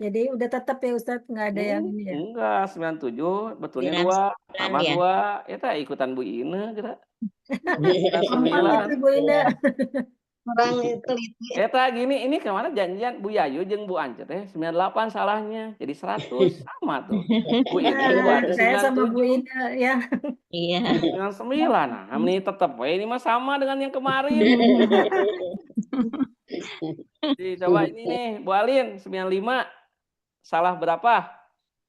Jadi udah tetap ya Ustadz, nggak ada yang ini ya. Enggak, 97, betulnya 99 2, tambah ya? 2. Eta ikutan Bu Ine kira. Gampang itu Bu Indah. Kurang teliti. Eta gini, ini kemana janjian Bu Yayu jeung Bu Ance teh 98 salahnya. Jadi 100 sama tuh. Bu Ine Bu Nah, Ance saya sama Bu 97. Indah ya. Iya. 99. Nah, ini tetap we ini mah sama dengan yang kemarin. Jadi, coba ini nih, Bu Alin 95. Salah berapa?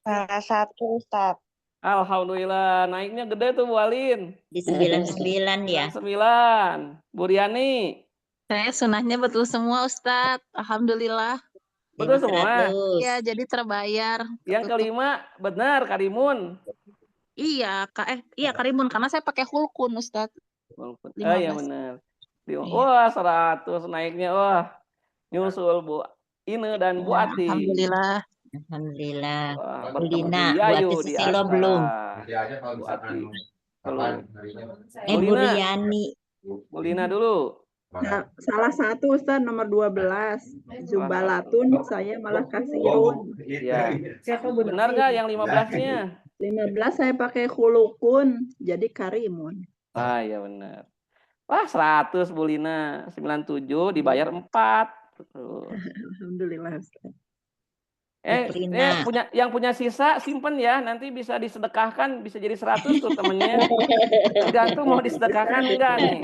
Salah 1 Ustadz. Alhamdulillah, naiknya gede tuh Bu Alin. Di 99 ya. 9. Bu Riani. Saya sunahnya betul semua Ustadz. Alhamdulillah. Betul Jadi semua. 100. Ya, jadi terbayar. Yang kelima benar Karimun. Iya, iya Karimun karena saya pakai hulkun Ustadz. Oh iya 15. benar. Iya. Wah 100 naiknya, wah nyusul Bu Ine dan Bu Ya, Ati. Alhamdulillah. Alhamdulillah. Wah, Bu bertemu Lina, Bu Bu Yayu Ati di Susilo atas. belum. Nanti aja kalau Bu misalkan Ati. kapan harinya. Bu Lina. Riani. Bu Lina dulu. Nah, salah 1 Ustaz nomor 12. Jubalatun saya malah kasirun. Ya. Siapa Bu Benar Nasi? nggak yang 15-nya? 15 saya pakai khulukun jadi karimun. Ah iya benar. Wah 100 Bu Lina. 97 dibayar 4. Tuh. Alhamdulillah Ustaz. Lina. Yang punya sisa simpen ya, nanti bisa disedekahkan, bisa jadi 100 tuh temennya. Tergantung mau disedekahkan enggak nih.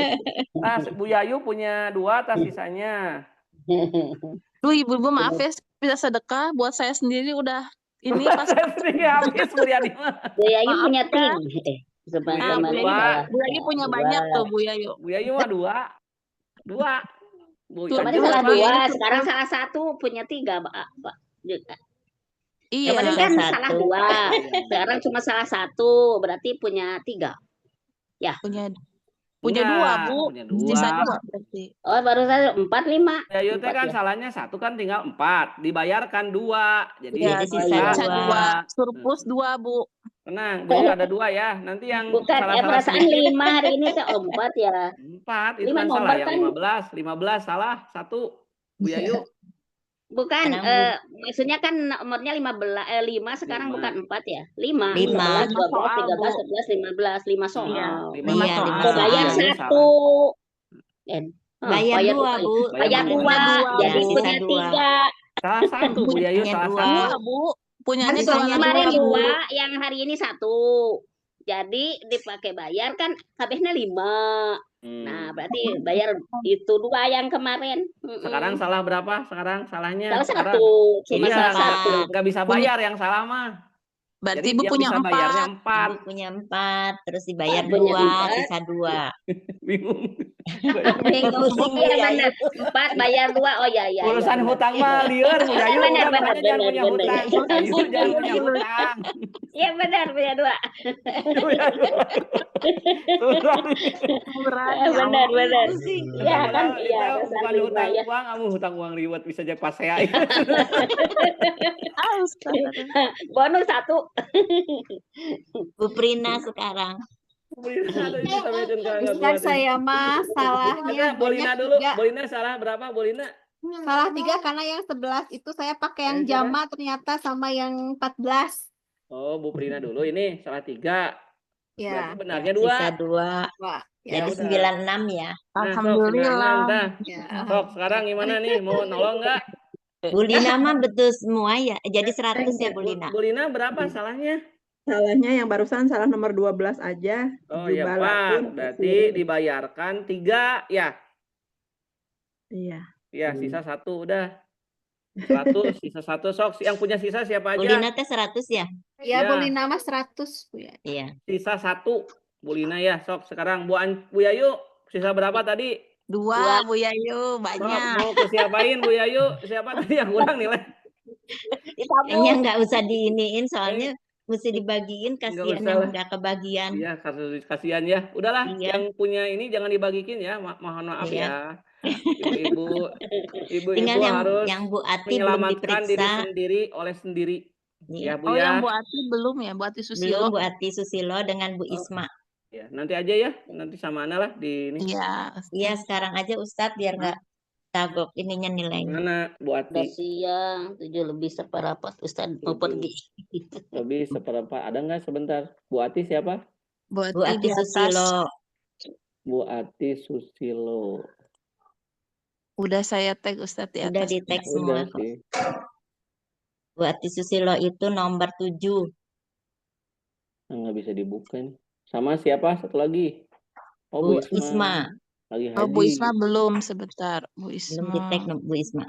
Nah, Bu Yayu punya 2 tas sisanya. Duh, ibu-ibu maaf ya, bisa sedekah buat saya sendiri udah ini Buat pas saya sendiri habis Bu Riani mah. Bu Yayu Maaf punya ya. tim. Nah, Sama-sama Bu Yayu Yayu, salah. Bu Yayu punya banyak tuh Bu Yayu. Bu Yayu mah 2. 2. Bu Tuh, Kemarin Yayu salah Bu Yayu 2, sekarang salah 1, punya 3, Pak. Iya. Kemarin kan Salah salah 2, 1. sekarang cuma salah 1, berarti punya 3. Punya 2, Bu. Punya Sisa 2. 2 berarti. Oh, baru saja 4, 5. Bu Yayu teh 4 kan ya. salahnya 1 kan tinggal 4, dibayarkan 2. Jadi Ya, Jadi sisa sisa 2. 2, surplus 2, Bu. Tenang, Bu Yayu ada 2 ya. Nanti yang Bukan, salah-salah perasaan sedikit 5 hari ini teh 4 ya. 4 itu 5 kan salah nomor yang kan. 15 salah 1 Bu Yayu. Bukan, Sekarang maksudnya kan nomornya 5, sekarang 5. bukan 4 ya. 5, 5. 11, 5 12, soal, 13, Bu. 14, 15, 5 Iya, soal. 5 Iya, soal. 5 Bayar soal. Buyayunya satu. salah. Eh, Bayar bayar 2, 2 ya. Bu. Bayar Bayar Punya 2, 2, Ya, jadi Bu. sisa punya 2. 3. Salah satu Buyayu, Hanya salah 2. satu. 2, Bu. Punyanya Sisanya 2, Kemarin 2, Bu. 2, yang hari ini 1. Jadi dipakai bayar kan habisnya 5. Nah, berarti bayar itu 2 yang kemarin. Sekarang salah berapa? Sekarang salahnya Salah sekarang. 1, cuma Iya, salah nggak 1. nggak bisa Punya, bayar yang salah mah. berarti Jadi Ibu yang punya bisa bayarnya 4. 4. Ibu punya 4, terus dibayar Punya 2, 4. sisa 2. Bingung. Bayar Bingung. Pusing Bu Iya Yayu. benar. 4 bayar 2. Oh ya ya ya Urusan benar. hutang mah liar Buyayu, Benar udah benar makanya jangan punya benar. hutang. Buyayu jangan punya hutang. Iya benar punya 2. Buyayu. Susah. Berat, ya Benar Allah. benar. Pusing. Iya kan? Padahal Iya itu dasar bukan 5 hutang ya. uang, kamu hutang uang riwet bisa jadi pasea. Astaga. Bonus 1. Bu Prina sekarang. Ada ini sampai kan Ustaz, saya mah salahnya Ada Bolina banyak dulu. 3. Bolina salah berapa Bolina? Salah 3 karena yang 11 itu saya pakai yang Salah? jama ternyata sama yang 14. Oh, Bu Prina dulu ini salah 3. Ya, Berarti benarnya Sisa 2. 2. Wah, Ya Jadi udah. 96 ya. Nah, sok 96 Alhamdulillah. dah. ya. Sok, sekarang gimana nih? Mau nolong nggak? Bu Lina mah betul semua ya. Jadi 100 ya Bu Lina. Bu Lina berapa salahnya? Salahnya yang barusan salah nomor 12 aja. Oh ya Jubalatun 4. Berarti kasirun. dibayarkan 3 ya. Iya. Ya, sisa 1 udah. 100, sisa 1 sok. Yang punya sisa siapa Bu aja? Lina teh 100 ya? Ya, Ya. boleh nama 100, Bu ya. Iya. Sisa 1. Bu Lina ya, sok sekarang Bu Yayu sisa berapa tadi? 2, Bu Yayu, Sok, banyak. mau ke siapain Bu Yayu? Siapa tadi yang kurang nilai? Kayaknya nggak usah diiniin soalnya mesti dibagiin, Nggak kasihan usah yang lah. udah kebagian. Iya, kasihan ya. Udahlah, Iya. yang punya ini jangan dibagikin ya. Mohon maaf Iya. ya. Ibu-ibu, Tinggal ibu-ibu harus yang Bu Ati belum menyelamatkan diri diperiksa. sendiri oleh sendiri. Iya. Ya, Bu Oh, yang ya. Bu Ati belum ya, Bu Ati Belum Susilo. Bu Ati Susilo dengan Bu Oh. Isma. Ya, nanti aja ya. Nanti sama Ana lah di ini. Iya. Iya, sekarang aja Ustadz biar nggak tagok ininya nilainya. Mana Bu Udah Ati? siang, 7:07 Ustaz mau 7. pergi. Lebih seperempat. Ada nggak sebentar? Bu Ati siapa? Bu Bu Ati Ati di atas. Susilo. Bu Ati Susilo. Udah saya tag Ustadz di Udah atas. di tag Udah semua kok. sih. Bu Ati Susilo itu nomor 7. Nggak bisa dibuka nih. Sama siapa? Satu lagi. Oh, Bu Bu Isma. Lagi Oh, Bu haji. Isma belum, sebentar. Bu Belum di tag Isma.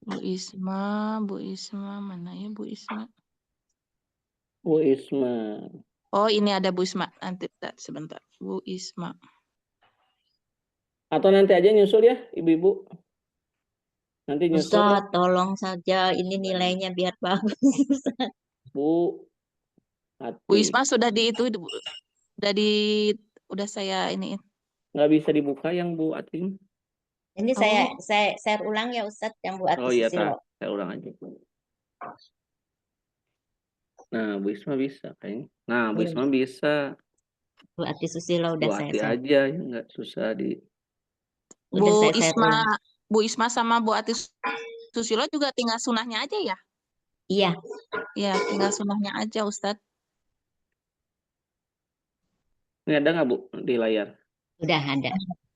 Bu Isma. Bu Isma, mana ya Bu Isma? Bu Isma. Oh, ini ada Bu Isma. Nanti sebentar. Bu Isma. Atau nanti aja nyusul ya, ibu-ibu. Nanti nyusul. Ustadz, tolong saja ini nilainya biar bagus. Ustadz. Bu Ati. Bu Isma sudah di itu, udah saya ini. Nggak bisa dibuka yang Bu Ati. Ini saya share ulang ya Ustadz yang Bu Ati Oh iya, Susilo. saya ulang aja. Nah, Bu Isma bisa kayaknya. Nah, Bu Isma bisa. Bu Ati Susilo udah Bu saya Ati share. aja yang nggak susah di. Udah saya share Isma, ulang. Bu Isma sama Bu Ati Susilo juga tinggal sunahnya aja ya? Iya. Iya, tinggal sunahnya aja Ustadz. Ini ada nggak Bu di layar? Udah ada.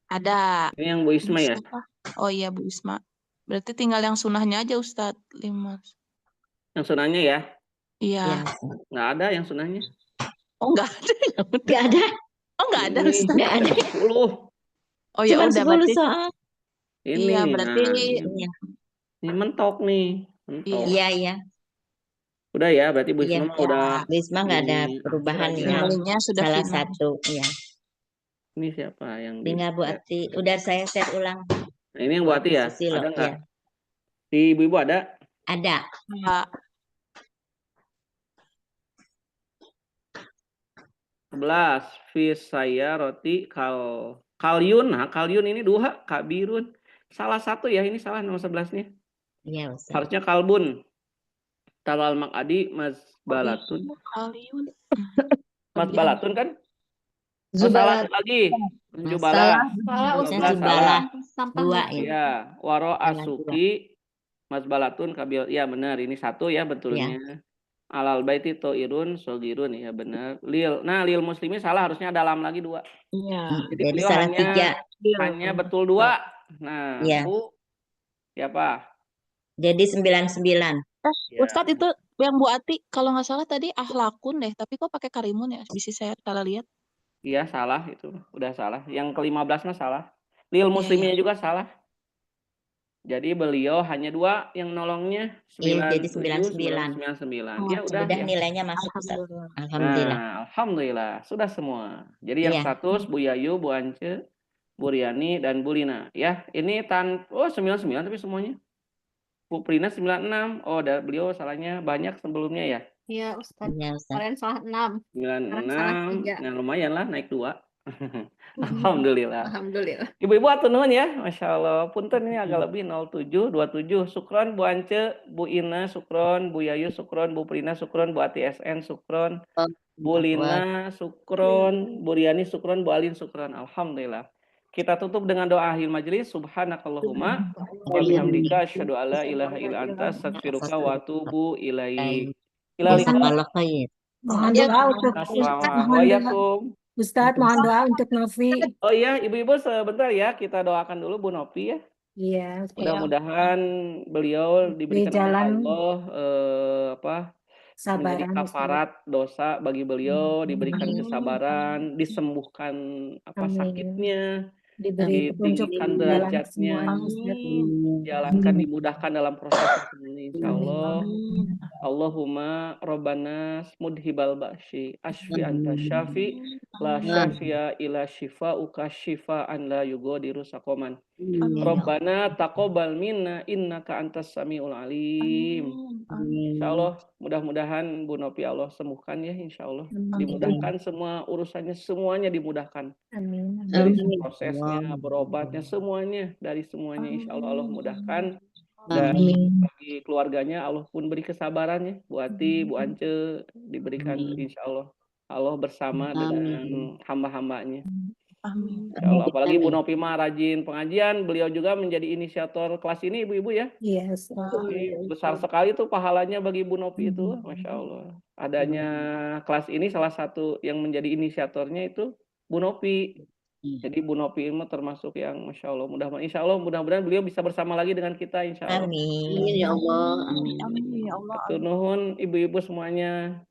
Ada. Ini yang Bu Isma ya? Siapa? Oh iya Bu Isma. Berarti tinggal yang sunahnya aja Ustadz. 5. Yang sunahnya ya? Iya. Ya. Nggak ada yang sunahnya. Oh enggak ada. Ya udah. Nggak ada. Oh enggak ada Ini Ustadz. Nggak ada. 10. Oh ya Cuma udah 10 berarti. soal. Ini. Iya berarti. Iya. Ini mentok nih. Mentok. Iya, iya. Udah ya, berarti Bu Iya. Isma mah udah. Bu Isma nggak ada ini perubahan akhir ya. aja. Nilainya sudah Salah final. satu. Iya. Ini siapa yang di Tinggal Bu Ati. Udah saya share ulang. Nah, ini yang Bu Ati ya? Susilo, Ada nggak? iya. Di ibu-ibu ada? Ada. Pak. 11. Fish saya roti kalyun. Nah, kalyun ini 2. Kabirun. Salah satu ya, ini salah nomor 11-nya. Iya Ustadz. Harusnya kalbun. Talal makadi mas balatun. Kaliun. Mas balatun kan? Oh, salah Zubalat. lagi. Jubala. Salah, Harusnya Ustaz. Jubala. Sampah 2 ya. ya. Ya, waro Salah asuki Masbalatun kabil. Ya benar, ini satu ya Ya. betulnya. Alal baiti toirun sogirun ya benar. Lil muslimin salah, harusnya ada lam lagi 2. Iya. Jadi Jadi beliau salah 3. hanya betul 2. Nah, Ya. Bu siapa? Jadi 99. Ya. Ustadz itu yang Bu Ati kalau nggak salah tadi ahlakun deh, tapi kok pakai karimun ya? Bisa saya salah lihat. Iya salah itu, udah salah. Yang ke-15 mah salah. Lil Iya, musliminnya juga salah. Jadi beliau hanya 2 yang nolongnya, Iya, jadi 97, 99. 99. Oh, Ya udah Udah ya. nilainya masuk Ustaz. alhamdulillah. Alhamdulillah. Nah, alhamdulillah sudah semua. Jadi yang Iya. 100 Bu Yayu, Bu Ance, Bu Riani dan Bu Lina. Ya, ini 99 tapi semuanya. Bu Prina 96. Oh, beliau salahnya banyak sebelumnya ya. Iya, Ustadz. Iya, Ustaz. Kalian salah 6. Sekarang salah 96. 3. Nah, lumayan lah naik 2. Alhamdulillah. Alhamdulillah. Ibu-ibu atur nuhun ya. Masya Allah. Punten ini agak lebih 07, 27. Sukron Bu Ance, Bu Ina, sukron, Bu Yayu, sukron, Bu Prina, sukron, Bu Ati SN, sukron, Bu Lina, sukron, Bu Riani, sukron, Bu Alin, sukron. Alhamdulillah. Kita tutup dengan doa akhir majelis. Subhanakallahumma wa bihamdika asyhadu alla ilaha illa anta astaghfiruka wa atubu ilaik. Ila liqa. Jazakallah khair. Mohon Ya, doa untuk Assalamualaikum. Ustadz, mohon doa untuk Novi. Oh iya, ibu-ibu sebentar ya, kita doakan dulu Bu Nopi ya. Iya, Mudah-mudahan beliau diberikan oleh jalan Allah menjadi sabaran Ustadz. kafarat dosa bagi beliau, diberikan Amin. kesabaran, disembuhkan Amin. sakitnya, Diberi petunjuk ditinggikan dalam derajatnya, semuanya Ustadz. jalankan dimudahkan dalam proses ini insyaallah. Allahumma rabbana mudhibal ba'syi asfi anta syafi la syafi'a ila syifa'uka syifa'an la yughadiru saqaman. Rabbana taqabbal minna innaka antas samiul alim. Insyaallah mudah-mudahan Bu Nopi Allah sembuhkan ya insyaallah. Dimudahkan semua urusannya, semuanya dimudahkan. Amin. Dari prosesnya, berobatnya, semuanya, dari semuanya insyaallah Allah mudahkan. Dan bagi keluarganya Allah pun beri kesabarannya. Bu Ati, Bu Ance diberikan insyaallah Allah bersama dengan hamba-hambanya. Amin. Insyaallah. Apalagi Bu Nopi mah rajin pengajian, beliau juga menjadi inisiator kelas ini ibu-ibu ya. Iya, Ini besar sekali tuh pahalanya bagi Bu Nopi itu, Masya Allah. Adanya kelas ini salah satu yang menjadi inisiatornya itu Bu Nopi. Jadi Bu Nopi ini termasuk yang Masya Allah. Mudah-mudahan beliau bisa bersama lagi dengan kita Insya Allah. Amin. Ya Allah. Amin. Amin. Ya Allah. Hatur nuhun ibu-ibu semuanya.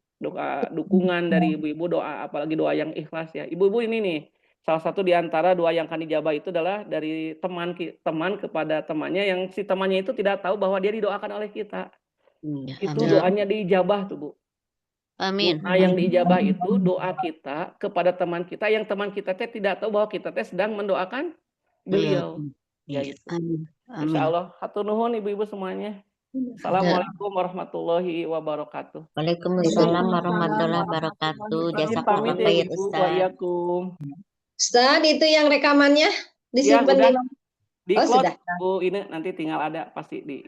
Dukungan dari ibu-ibu, doa, apalagi doa yang ikhlas ya. Ibu-ibu ini nih, salah satu di antara doa yang akan dijabah itu adalah dari teman kepada temannya yang si temannya itu tidak tahu bahwa dia didoakan oleh kita. Itu doanya diijabah tuh Bu. Amin. Doa yang diijabah itu doa kita kepada teman kita yang teman kita teh tidak tahu bahwa kita teh sedang mendoakan beliau. Ya gitu. Insya Allah. Hatur nuhun ibu-ibu semuanya. Assalamualaikum warahmatullahi wabarakatuh. Waalaikumsalam warahmatullahi wabarakatuh. Jazakallah Pamit ya khair Ibu. Ustaz. Waalaikum. Ustaz, itu yang rekamannya disimpan udah. di Di Oh, cloud sudah. Bu, ini nanti tinggal ada pasti di